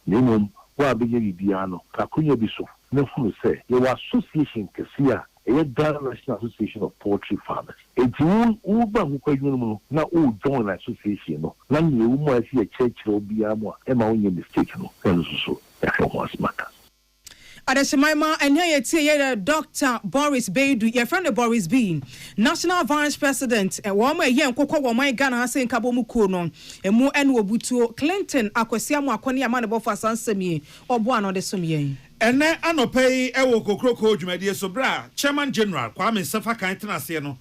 Bukono. Wa bigye biano kakunya biso na hu say your association kesia a Ghana National Association of Poultry Farmers enti wo ba hu kwadwunu mu na wo join association no na ne wo mu asi a church obia mu e ma wonye mistake no so ya ho asmaka Adesemaima and here you Dr. Boris Beidu, your friend Boris B, National Vice President, and one way young Coco, my Ghana has in Kabomukuno, and more and Wobutu, Clinton, Akosiamo, Akonia Manabofa Sansemi, or Buano de Sumie. And then I no pay Ewoko Croko, Jumedia Sobra, Chairman General, Kwame Safa Kaitana Sieno,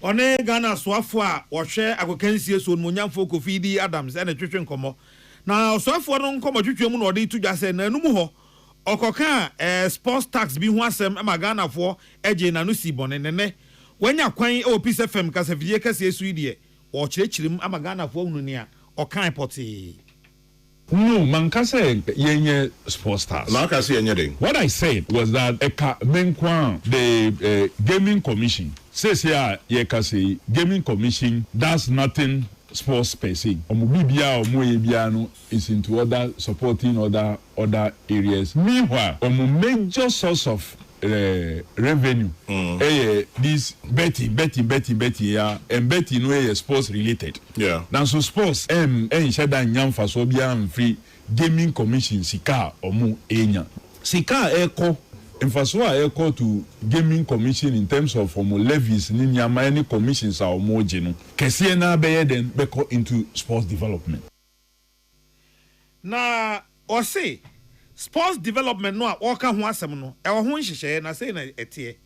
One Ghana Swafwa, or share Akokensius, Munyan Foko Fidi Adams, and a Trition Como. Now, Swafwa don't come a Trition or to just say, no. Okoka sports tax bi ho asem Ghana for eje na no sibon nene wanya kwan o Peace FM kasa fidie kasa esu die o chirechirim Ghana for unu ne a okan poti no man kasa yenye sports tax na kasa yenye den. What I said was that the gaming commission says here ye kasa gaming commission does nothing sports per se. Omubibia omoyebia no is into other supporting other areas. Meanwhile, major source of revenue this betting yeah, and betting no sports related. Yeah. Now so sports shada nyamfa so bia free gaming commission sika omo enya. Sika eko Infaswa equal to gaming commission in terms of levies, ninyama any commissions are more general. Kesiena beye then beko into sports development. Na or say sports development no waka ho asem no e wo ho nhihye na say na etie.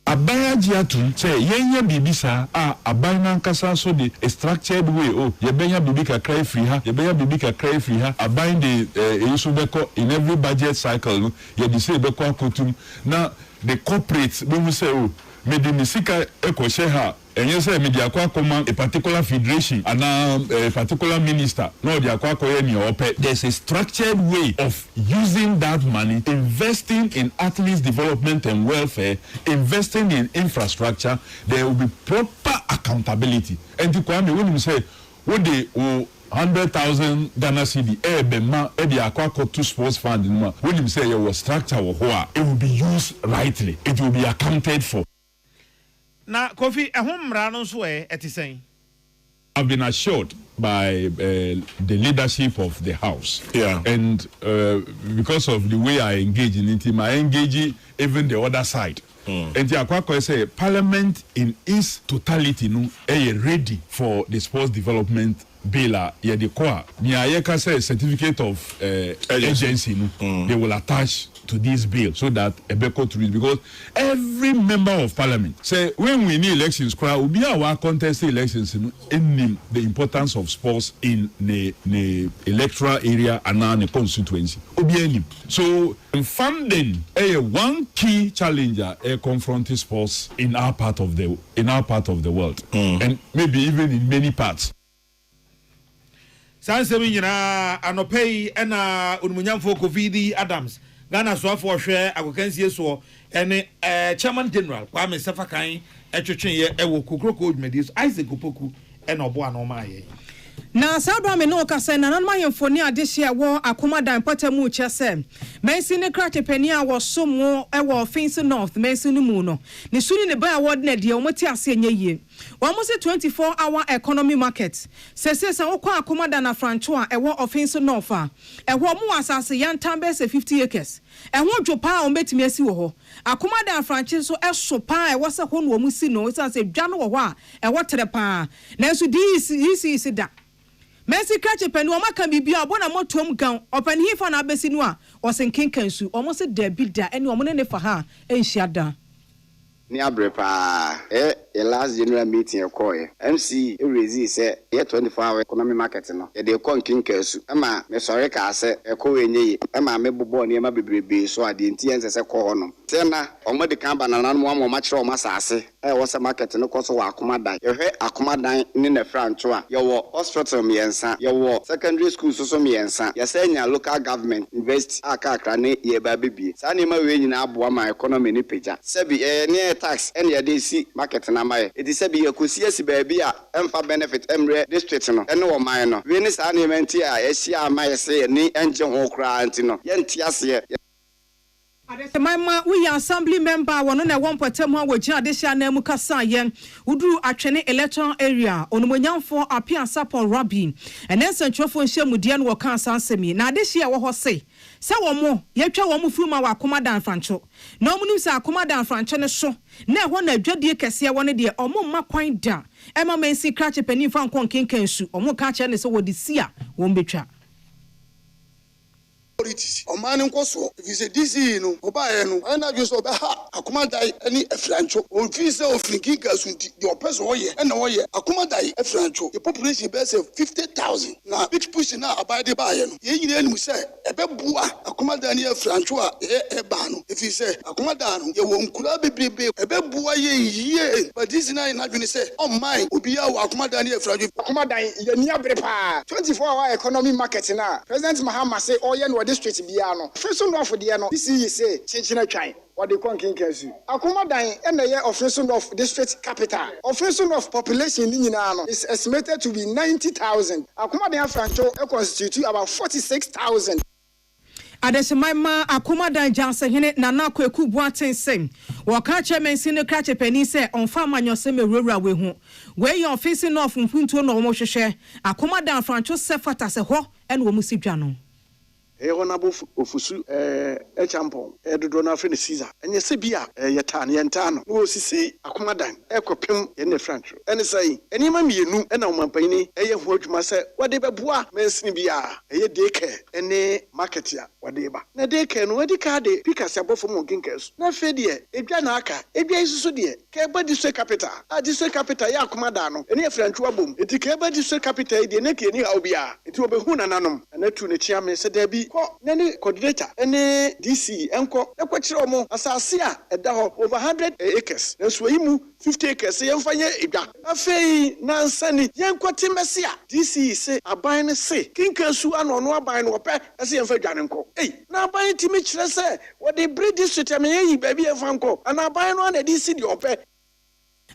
Abaya jiatu say yenye bibisa aban nankasa so the structured way yebenya bibi kakra free ha yebenya bibi kakra free ha aban the issue beko in every budget cycle no ye dey say beko akotum na the corporates we say me the misika eko share ha enye say me dia kwa a particular federation and a particular minister no dia kwa koye ni ope. There's a structured way of using that money, investing in athletes development and welfare, investing in infrastructure. There will be proper accountability. And the Kwame when you say what they 100,000 Ghana cedi bema the akwa to sports fund no when you say your structure it will be used rightly, it will be accounted for. Na Kofi ehumra no so etisen. I've been assured by the leadership of the house. Yeah. And because of the way I engage in it, I engage even the other side. And the Akwako say Parliament in its totality no ready for the sports development bill. Yeah, the core. Niayeka say certificate of agency no, they will attach to this bill so that Ebeko to read, because every member of parliament say when we need elections will be our contest elections in the importance of sports in the electoral area and the constituency. So funding one key challenger confronting sports in our part of the world and maybe even in many parts. Sansemi nyina anopei ena unmunyamfo Covid Adams Ghana so for hwe akokansie so ene chairman general Kwame Sefakan etwetwe ye ewo kokroko odmedis Isaac Opoku ene obo anoma ye na sadwa me no kasa na nan mahemfo ni adehye wo akomadan patamu chese mensi ne krate pani a wo somo e wo Finse North mensi no mu no ne suni ne ba award na de omoti ase enye yie wo mo se 24-hour economy market sese sa wo kwa akomadan na francho a e wo Finse North a e wo mu asase yantan be se 50 acres e ho dwopa a ombetimi asi wo ho akomadan francho so e so pa e wo se ho no mu si no se dwa no wo ho a e wo tere pa na so isi da Messi kache penu omaka bibia obona motom gan opani hifa na abesi no a osenkenkansu omo se da bida ene omo ne fa ha enhia da ni abrepa last general meeting ekoye MC erezi say 24-hour economy market no e dey kon kinkansu ama me sori ka ase ekowe enye ama me bobo ne ma bebrebe so ade nti ense se ko hono tena omo de kan banana no mo ma kire o masase wo se market no koso wa akomadan ye akomadan ni na francho a ye wo hospital miensa ye wo secondary school so miensa ye se nya local government invest akakra ne ye ba bebie sa ne ma we nyina aboa ma economy ni peja sebi ne tax and ya dey see market na mai it is be yakosi asi baabi a emfa benefit emre district no ene wo man no we ni sa na menti a ehia mai se ni enje ho kra anti no ye ntiase Adesemaima we assembly member wono na wonpotem ha wogina adehia na mu kasa ye uduru atwene electoral area onomonyamfo apia sapon rabin ene sentrofo nhyemude no woka sansemi na adehia wo ho se womo yetwa womo furuma wa akomadan francho na omunim se akomadan francho ne so na ho na adwadie kese wone de omo ma kwan da ema mensi krache pani fa nkon kenkansu omo ka che ne se wodi sia wo mbetwa Omani nkoso if you say this no oba no na just oba ha akomadai ani efrancho o fi say o finkin kasunti the person oye na oye akomadai efrancho the population be say 50,000 na big push na abade ba ye no ye nyina nim say ebebua akomadai ni efrancho a e ba no if you say akomadai no ye wo nkura bebrebe ebebua ye but this na dwene say oh my obi ya akomadai ni efrancho akomadai ye ni abre pa 24-hour economy market na President Mahama say oye no district bia no Finse North de no this is say chinchina twan what they kon kinkansu akomadan na ye of Finse North district capital of Finse North population ni nyina no is estimated to be 90,000 akomadan francho constitute about 46,000 Adesemaima akomadan janse hene nana kwaku buaten sem waka chairman sine krache pani se onfa manyose mewura we hu we your Finse North mpuntuo no mo hwehwe akomadan francho sefata se ho ene wo musidwa no honorable ofusu champon dodo na afre ne Caesar enye se bia yeta ne yenta no no sisi akomadan ekopem ye ne francho ene sai eni ma mienu ena omampani eye ho adwuma se wade beboa mensini bia eye deke ene market ya wade ba na deke no wade ka de pikas abofo mo kinkesu na fe de edwa na aka edwa isusu de ka ba district capital a district capital ya akomadan no ene francho abom eti ka ba district capital de ne ke ni hawo bia eti obehu nananom na tu ne chia me se da bi nani coordinator ene DC enko ekwachire omo asase a eda ho over 100 acres na so yimu 50 acres yemfanye edwa afei na nsani yenkoti mesia DC se aban ne se kinkansu anono aban no pe ase yemfa dwane nko na aban timi kire se wo de breed district ameyi ba bi yemfa nko ana aban no na DC de ope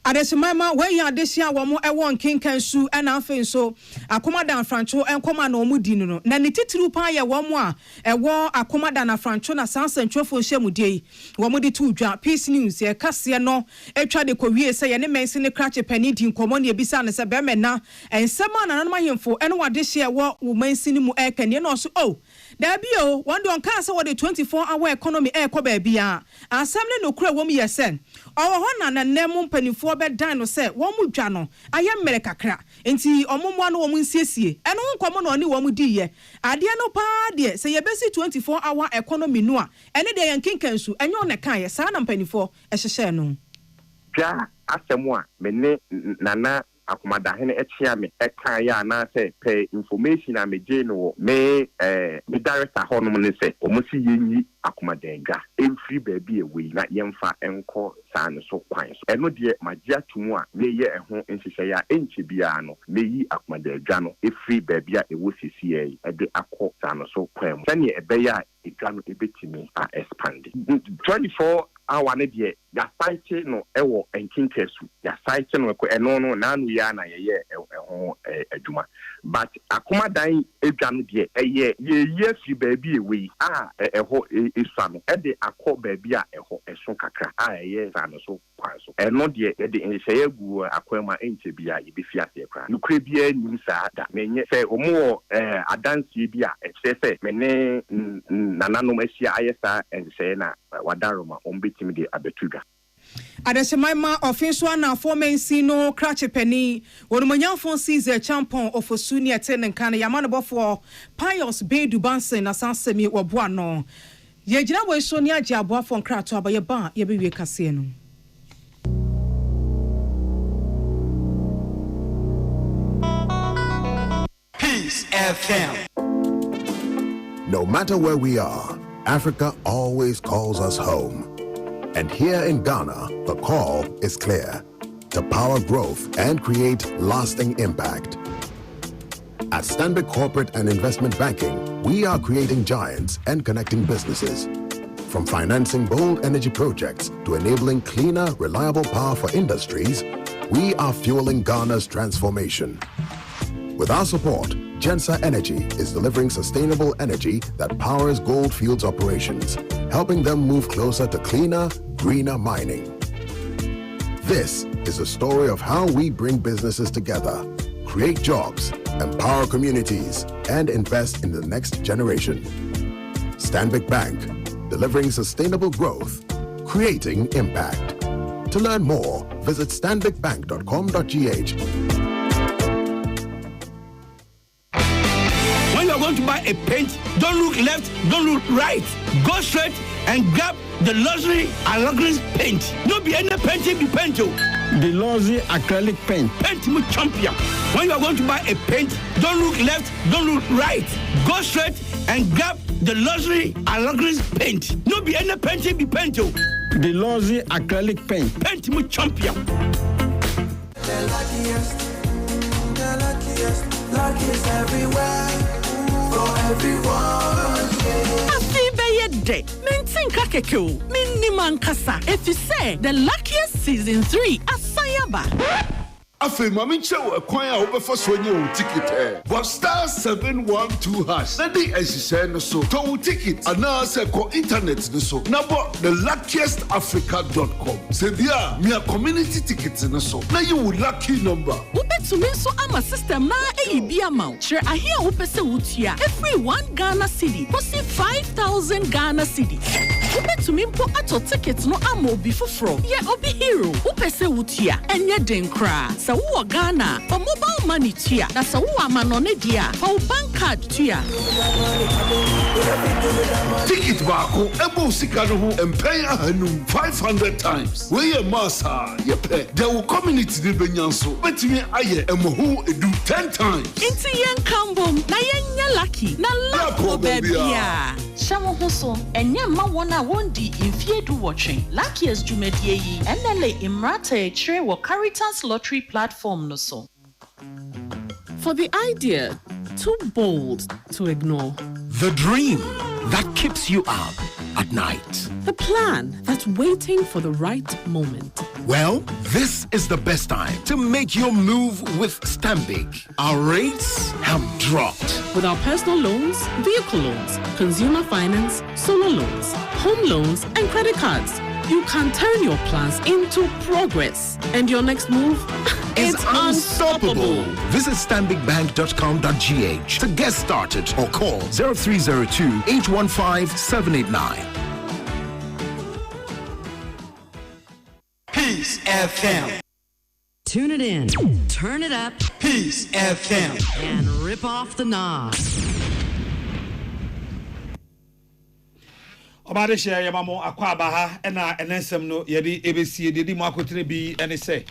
Adesemaima we ya adehia wo mo ewo nkenkansu na afen so akomadan francho enkoma na omudi no na ne titiru pa ye wo mo a ewo akomadan na francho na sansantwofo nhyemude wo mo de tu dwa peace news ye kase no etwa de kowie se ye ne mensi ne krache pani di nkomo ne ebisa ne se be mena ensema na nanoma hemfo ene wadehia wo mensi ne mu ekane no so da bio one don ka se wo de 24-hour economy ekoba bia assembly no kura wo mo yesen owo ho na nemu mpanifo be dan no se wo mu dwa no aye mmere kakra enti omomwa no wo mu nsiesie eno nkomo no ne wo mu diye ade no pa de se ye besi 24-hour economy no a ene de yankinkansu enyo ne kan ye sa na mpanifo ehyehye no dwa asemu a me ne nana akomada hene echia me eka ya na say pay information a me no me director honom ne say omusi yenyi akomada nga every baby away na yemfa enko san so kwan so eno de magia tumu a me ye eho nhihye ya enche bia no me yi akomada dwa no every baby a ewo sisi e de akọ san so kwan sane ebe ya edwa no ebetimi a expand 24 hour ne de ya site no ewo enkinkesu ya site no ko eno no na anu ya na ye eho adwuma but akomadan edwa no de ye fi baby ewe eho esu no e de akọ baby a eho eso kakra ye san so kwan so eno de nhye gu akwama enche bia ye be fi ase kra nukre bia nim sa da menye se omo adansie bia se mene nananom asia ayesa ense na wadaroma ombetimi de abetuga Adesemaima official na formensi no krache penny wonumanyanfo season champion of Osuni eten kan yamano bofo Pius Bedu Bansen na sansemi woboa no ye gina we so ni age aboafo nkrato abaye ba ye bewie kase no Peace FM. No matter where we are, Africa always calls us home. And here in Ghana, the call is clear: to power growth and create lasting impact. At Stanbic Corporate and Investment Banking, we are creating giants and connecting businesses. From financing bold energy projects to enabling cleaner, reliable power for industries, we are fueling Ghana's transformation. With our support, Gensa Energy is delivering sustainable energy that powers Goldfields operations, helping them move closer to cleaner, greener mining. This is a story of how we bring businesses together, create jobs, empower communities, and invest in the next generation. Stanbic Bank, delivering sustainable growth, creating impact. To learn more, visit stanbicbank.com.gh. Going to buy a paint, don't look left, don't look right. Go straight and grab the luxury acrylic paint. No be any painting be paint. The luxury acrylic paint. Paint me champion. When you are going to buy a paint, don't look left, don't look right. Go straight and grab the luxury acrylic paint. No be any painting be paint. The luxury acrylic paint. Paint me champion. The luckiest everywhere. For everyone, yeah. Day. Mentinka kekeo. Minimankasa. If you say the luckiest season 3 Asayaba. Afe mami chewo ekwan a obefa so nye o ticket but star 712 hash na di ehihye no so to ticket ana se ko internet no so na bo theluckiestafrica.com se bia mia community tickets no so na you lucky number ubetumi so ama system na eyibi ama chere ahia wo pese wutua every 1 Ghana cedi kosi 5000 Ghana cedi ubetumi mpo ato ticket no ama obi foforo ye obi hero wo pese wutua enye den kra sa wo Ghana for mobile money tia na sa wo amanone dia for bank card tia ticket baako ebo sika no ho empay ahanum 500 times we ye massa ye pe there will community de benyanso betimi aye emohu edu 10 times inti yen kambom na yen lucky na lapo bebia Shamo Huso, and Yamma wana wondi in Fiedu watching. Luckiest Jumedie, NLA Imrate Tre Caritas Lottery Platform no so. For the idea too bold to ignore. The dream that keeps you up at night. The plan that's waiting for the right moment. Well, this is the best time to make your move with Stanbic. Our rates have dropped. With our personal loans, vehicle loans, consumer finance, solar loans, home loans, and credit cards, you can turn your plans into progress. And your next move is unstoppable. Visit stanbicbank.com.gh to get started or call 0302 815 789. Peace FM. Tune it in, turn it up, Peace FM, and rip off the knob. Obade share yamamo akwa abaha na enesem no yedi ebesi yedi mo akotre bi ene se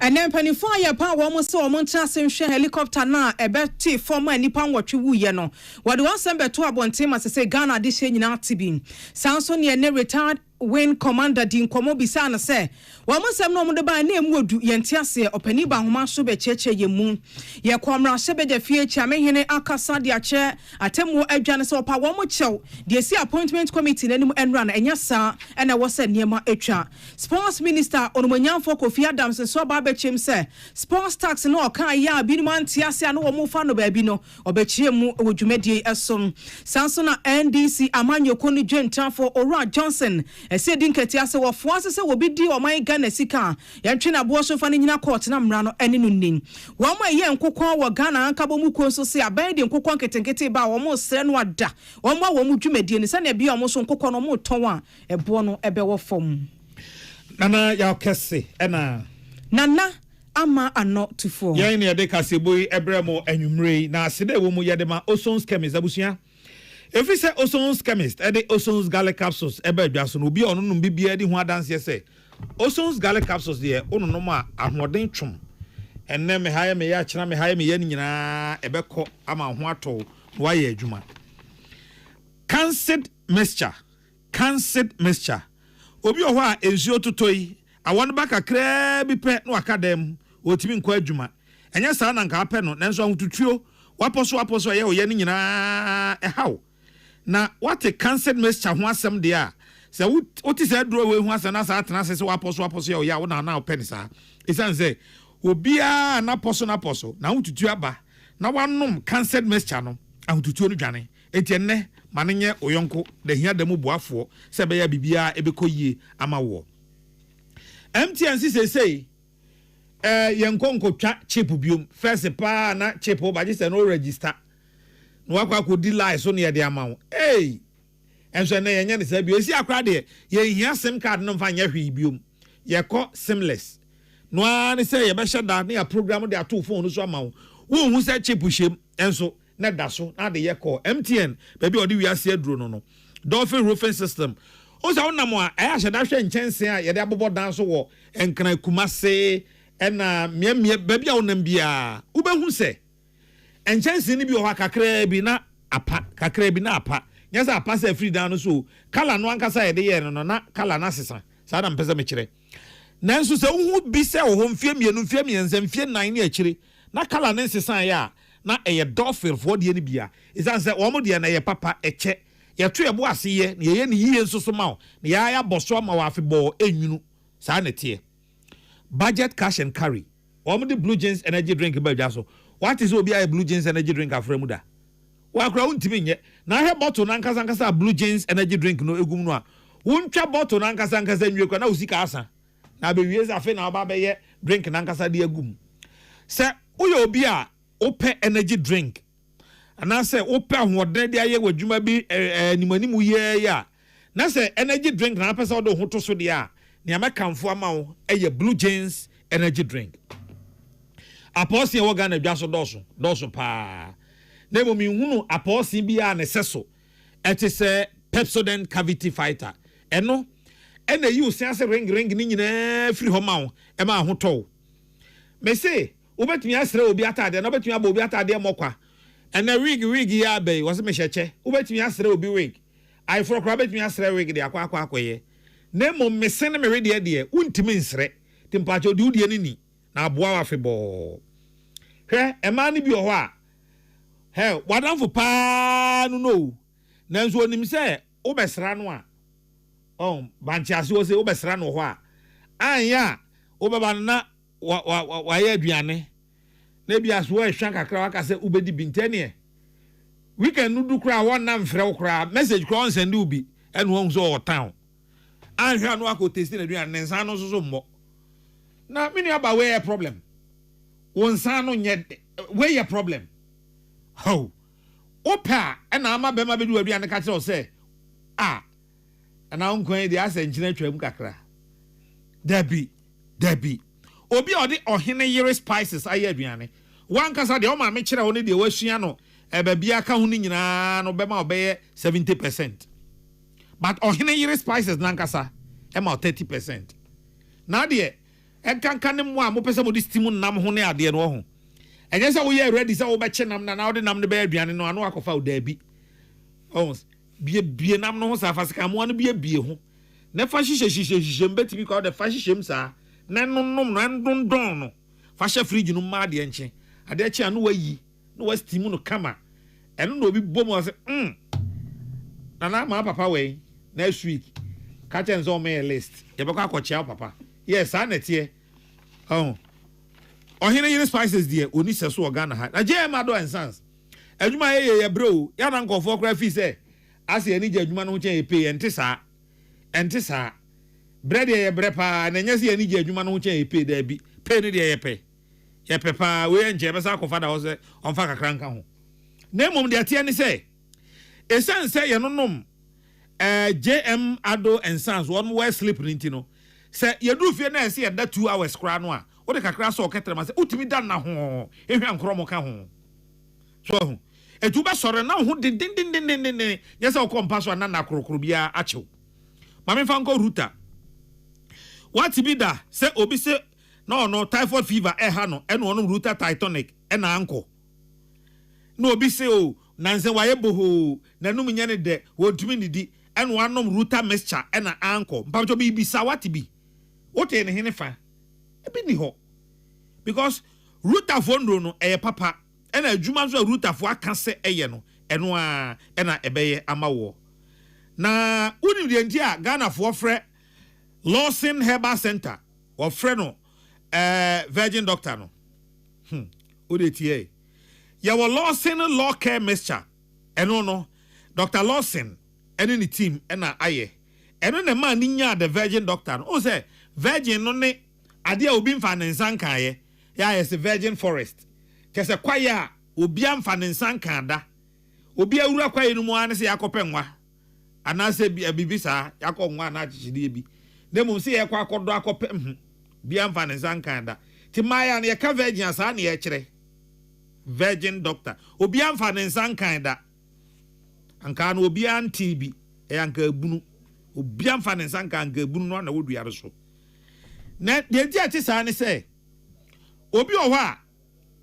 And then penifo ya pa wo mo se wo mo ntra se hwe helicopter na ebeti form anipa nwotwe wuye no wode wansem beto abonten ma se Ghana de hye nyina tibin sanso ne ne retired Wing Commander Din Komo bisa na se wa musem no de ba na emuodu yente ase opani ba homa so be cheche yemu ye kwamra se be de fie cha mehene akasa de ache atemu adwane se opa wo mo chew de si appointment committee nanim enra na enya sa na wo se niema atwa sports minister onomanyamfo Kofi Adams so ba be chem se sports tax no oka ya bi no anti ase na wo mo fa no ba bi no obechie mu wodwumedie esom sanso na NDC amanyoko ni dwentanfo Ora Johnson ese dinketi ase wo fo ase se wo bi di o man Ghana sika yantwe na bo so fa ne nyina court na mra no ene no nin wo mo ye nkokon wo Ghana anka bo mu ko so se aban de nkokon ketenkete ba wo mo sre no ada wo mo wo mu dwumadie ni se na bi o mo so nkokon no mo ton a ebo no ebe wo fom nana ya kese ena nana ama ano tufo yan ne de kaseboy ebremo anwumrei na ase de wo mu ye de ma Osons Chemist abusia. If we say Osons Chemist, ede Osons Garlic Capsules, ebe adwaso no bi ono no bibia di ho adanse se. Osons Garlic Capsules de ono no ma ahoden twom. Enne me haye me ya kira me haye me ya nyina ebekọ ama ho ato wa ye adwuma. Cancer mixture. Obi o ho a ensuo totoi, awon ba kakra bi pe no akadem, otimi nkọ adwuma. Enye sa na nka pe no, nenso ahotutuo, waposo ye o ye nyina ehaw. Na what a cancer mixture ho asem de a se what is that draw we ho asem na sa atena se waposo ya ya wo na open sa isan say obia na poso na hututu aba na wanom cancer mixture no ahututu no dwane entienne manenye oyonko de hia da mu boafo se be ya bibia ebekɔyie ama wo MTNC say yenkonko twa chip biom first pa na chip o ba je se no register no akwa di lie so ne de ama wo enso na yenya ne sabi esi akra de ye hia sim card no mfa nya hwe biom ye kɔ simless no ani say ye be sheda na ya program de ato phone no so ama wo wo hu say chip hwem enso na da so na de ye kɔ MTN baby odi wiase aduro no Dolphin roofing system o sa wonam a aya hyeda hwe nchense a ye de abobo dan so wo enkran kumase na miamia baby a wonam bia wo be hu say enchansi ni bi o kakra bi na apa nyasa apa se free down so kala no ankasa ye de ye no na kala na sesa sa na mpeza me kire nanso se hu bi se wo mfie mienu mfie miense mfie nan ne akire na kala ne sesa ya na eye Dolphin for de ni bia isan se wo mo de na ye papa eche ye to ye bo ase ye ne ye ne yiye nso so ma ne ya boso ma wa afebo enwunu sa na tie budget cash and carry wo mo de Blue Jeans energy drink ba dwa so. What is Obi a Blue Jeans energy drink afremuda? Wa kra untimi nye. Na he bottle na nkasa Blue Jeans energy drink no egum no a. Wontwa bottle na nkasa nwie kwa na usika asa. Na be wieze afi na oba be ye drink na nkasa de egum. Se uyo obi a ope energy drink. Ana se ope ahoden de aye wadwuma bi animanimu ye ya. Na se energy drink na pesa odo hoto so de a. Ne amakamfo ama wo eye Blue Jeans energy drink. Apostle wo Ghana dwaso doso pa na mo mi hunu apostle bia na seso ete se Pepsodent cavity fighter eno ena yi usiase ring ni nyina free ho ma wo e ma ho to me say obetumi asre obi atade na obetumi aba obi atade mokwa ena wig ya be wo se me hyeche obetumi asre obi wig ai for kra obetumi asre wig de akwaye na mo me se ne me ready de untimi nsre timpacho de udie ni na aboa wa febo he emani bi oho a he wadanfo pa no nanso onim se obesra no a banchi ase o se obesra no ho a anya obeba na wa ye aduane na bi aso ehwa kakra waka se ubedi bintene weekend nudu kra won na mfre wo kra message kra on send ubi enu ho so o town anhwa no akotesti na aduane nsa no so mmo na mini aba we problem wonsa no nye we your problem ho opa na ama be ma be du aduane ka kire o se na onkwan de asa nkyina twam kakra dabi obi odi ohene yere spices aye aduane wan kasa de o ma me kire wo ne de wasua no eba bia ka hu ni nyina no be ma obeye 70%, but ohene yere spices nan kasa e ma 30%. Na de enkanka ne mo a mo pese mo di steam nam ho ne ade no ho enye se wo ye ready se wo be che nam na wo de nam ne be aduane no ano akofa wo da bi oh bie nam no ho sa fasika mo no bie ho na fa hihye mbetimi kwa de fa hihye sa na nonnom no ndondon no fa hye fridge no ma de enche ade eche anu wayi no wa steam no kama eno no obi bom se na ma papa we next week catch and on my list ye be kwa akochia papa yes anetie ohine yine spices die oni seso organ ha na je ma do and sons adwuma ye bro ya na nkofo kra fi se ase ani je adwuma no ho chen ye pay ente sa bread ye brepa na nya se ani je adwuma no ho chen ye pay da bi pay ni de ye pay pa we enje be sa akofa da ho se onfa kakra nka ho na mom de atie ni se esan se ye nonom JM Ado and Sons one way sleep nintino say ye do fie na se ye da 2 hours kra no a wo de kakra so oketre ma se utimi da na ho ehwa nkromo ka ho so etu ba sore na ho din ye se o kompa so na krokro bia achew mame fa nko ruta what be da se obi se no typhoid fever ha no eno no ruta titanic na anko no obi se o nanse waye boho nanum nya ne de wotumi nidi eno anom ruta mixture na anko mpacho bi bisa what be wote ne hene fa ebi ni ho because ruta fondro no papa ena adwuma so ruta fo aka se no eno a ena ebeye amawo na uni de ntia Ghana fo frɛ Lawson Herbal Center or frɛ no Virgin Doctor no ode tie ya wo Lawson Law Care Mixture eno no Dr. Lawson ene ni team ena aye eno na ma ni nya the Virgin Doctor no o say Virgin no ne ade a obi mfa ne nsan kan ye ya yes Virgin Forest kese kwaye a obi amfa ne nsan kan da obi awura kwaye no mu ane se yakopenwa anase bibisa yakonwa na chichide bi nemu se yakwa akodo akopem bi amfa ne nsan kan da ti maya ne ka Virgin asa ne ye kire Virgin Doctor obi amfa ne nsan kan da anka no obi anti bi anka bunu obi amfa ne nsan kan ga bunu no na woduare so na de di ati sa ne se obi o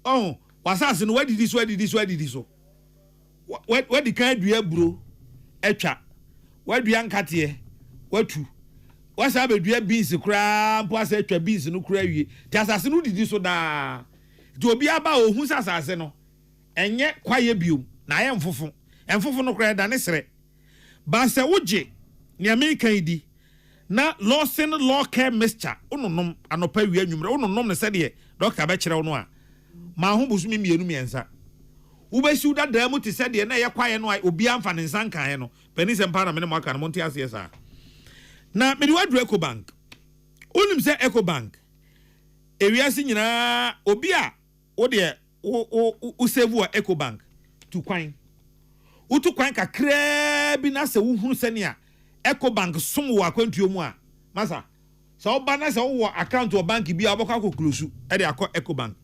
ho wasase no wadidi so wadi kan dua buro etwa wadua nkate watu wasa be dua beans kura mpo asa etwa beans no kura wie ti asase no didi so da ti obi aba ohun sasase no enye kwaye biom na ye mfofo no kura da ne sere ba se woje ne American idi na Lawson Law Care Mixture ononom anopa wi anwumre ononom ne sede doctor be kire no a ma ho busumi mienu miensa ubesi uda da mu ti sede na ye kwaye no obi amfa ne nsan kan no pani se mpa na me ne maka no monti ase sa na me di wadu Ecobank onim se Ecobank ewiase nyina obi a wo de o save wa Ecobank tu kwan utu kwan kakra bi na se wo hunu se ne a Ecobank som wo akwantuo mu a masa so oba na se wo account o bank bi a bokwa close e de akọ Ecobank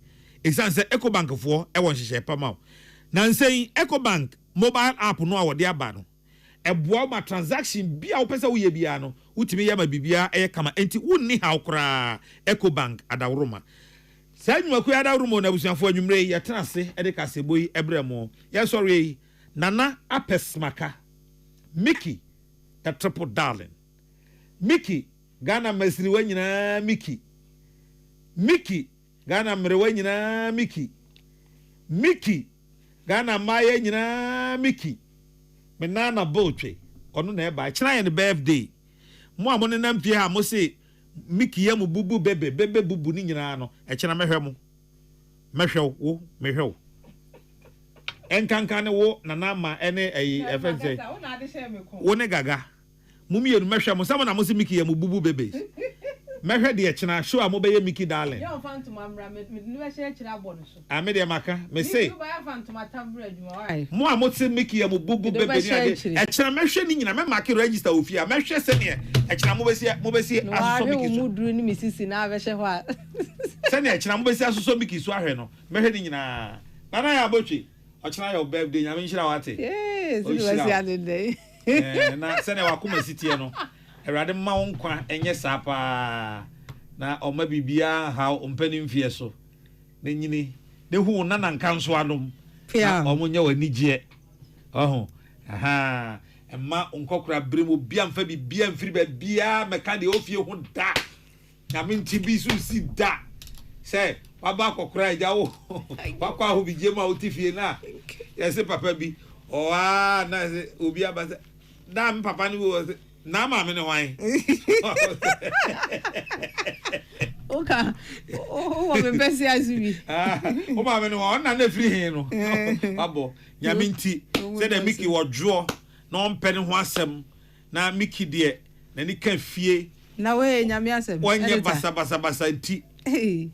exam se Ecobank fo e won hyehyɛ pama na nsɛn Ecobank mobile app no a wode aba no eboa ma transaction bi a wo pesa wo ye bia no utimi ya ma bibia e kama enti wonni ha ukra Ecobank adaworoma sa nwuma ku adaworoma na busuafo anwumre ye tena se e de kaseboyi ebremo ye sorry nana apesmaka Mickey the triple darling Mickey Ghana masiri wa nyina Mickey Ghana mre wa nyina Mickey Ghana maye nyina Mickey menana boltwe ono na eba kira ye ne birthday mo amone na mpie ha mo se Mickey ya mu bubu bebe bubu ni nyina no e kira mehwe wo enkankan wo nana ma ene efense wo ne gaga mumi yenu mehwe mo samo na mo se Mickey ya mu bubu bebe mehwe de ekina show mo be ye Mickey darling yo phantom amra me no be share kira bo no so ame de maka me say you buy phantom atabra adwuma why mo amo se Mickey ya mu bubu bebe ni ade ekina mehwe ni nyina me mark register ofia mehwe se ne ekina mo be se aso Mickey so mo duru ni misisi na be hye ho a se ne ekina mo be se aso Mickey so ahwe no mehwe ni nyina na ya abotwe ochina your birthday nyame nhira wate yes it was the day na se ne wakoma sitie no Erade ma wonkwa enye sapa na oma bibia ha ompani mfie so na nyini de hu na nankanso adom na omonya wanigye aha emma unkokura bremo bia mfa bibia mfiri ba bia meka de ofie ho da na minti bi su si da say waba kokura eja wo wakwa ho bije ma otifie na yese papa bi na obi aba da m papa ni wo na ma me ne wan oka o me pesi azubi o ma me ne wan na free hin no abo nyame nti say da miki wodwo na on pene ho asem na miki de na ni ka fie na we nyame asem wonye basa nti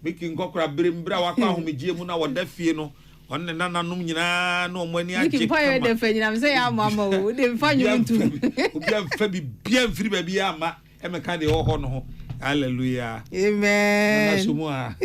miki ngokora brembra wakwa homegye mu na woda fie no onne nananom nyina na omani agye miki fa de fa nyina me say ya mama o de fa nyuntu obi amfa bibia mfiri ba bia ama emeka de ho no ho hallelujah amen na sumu a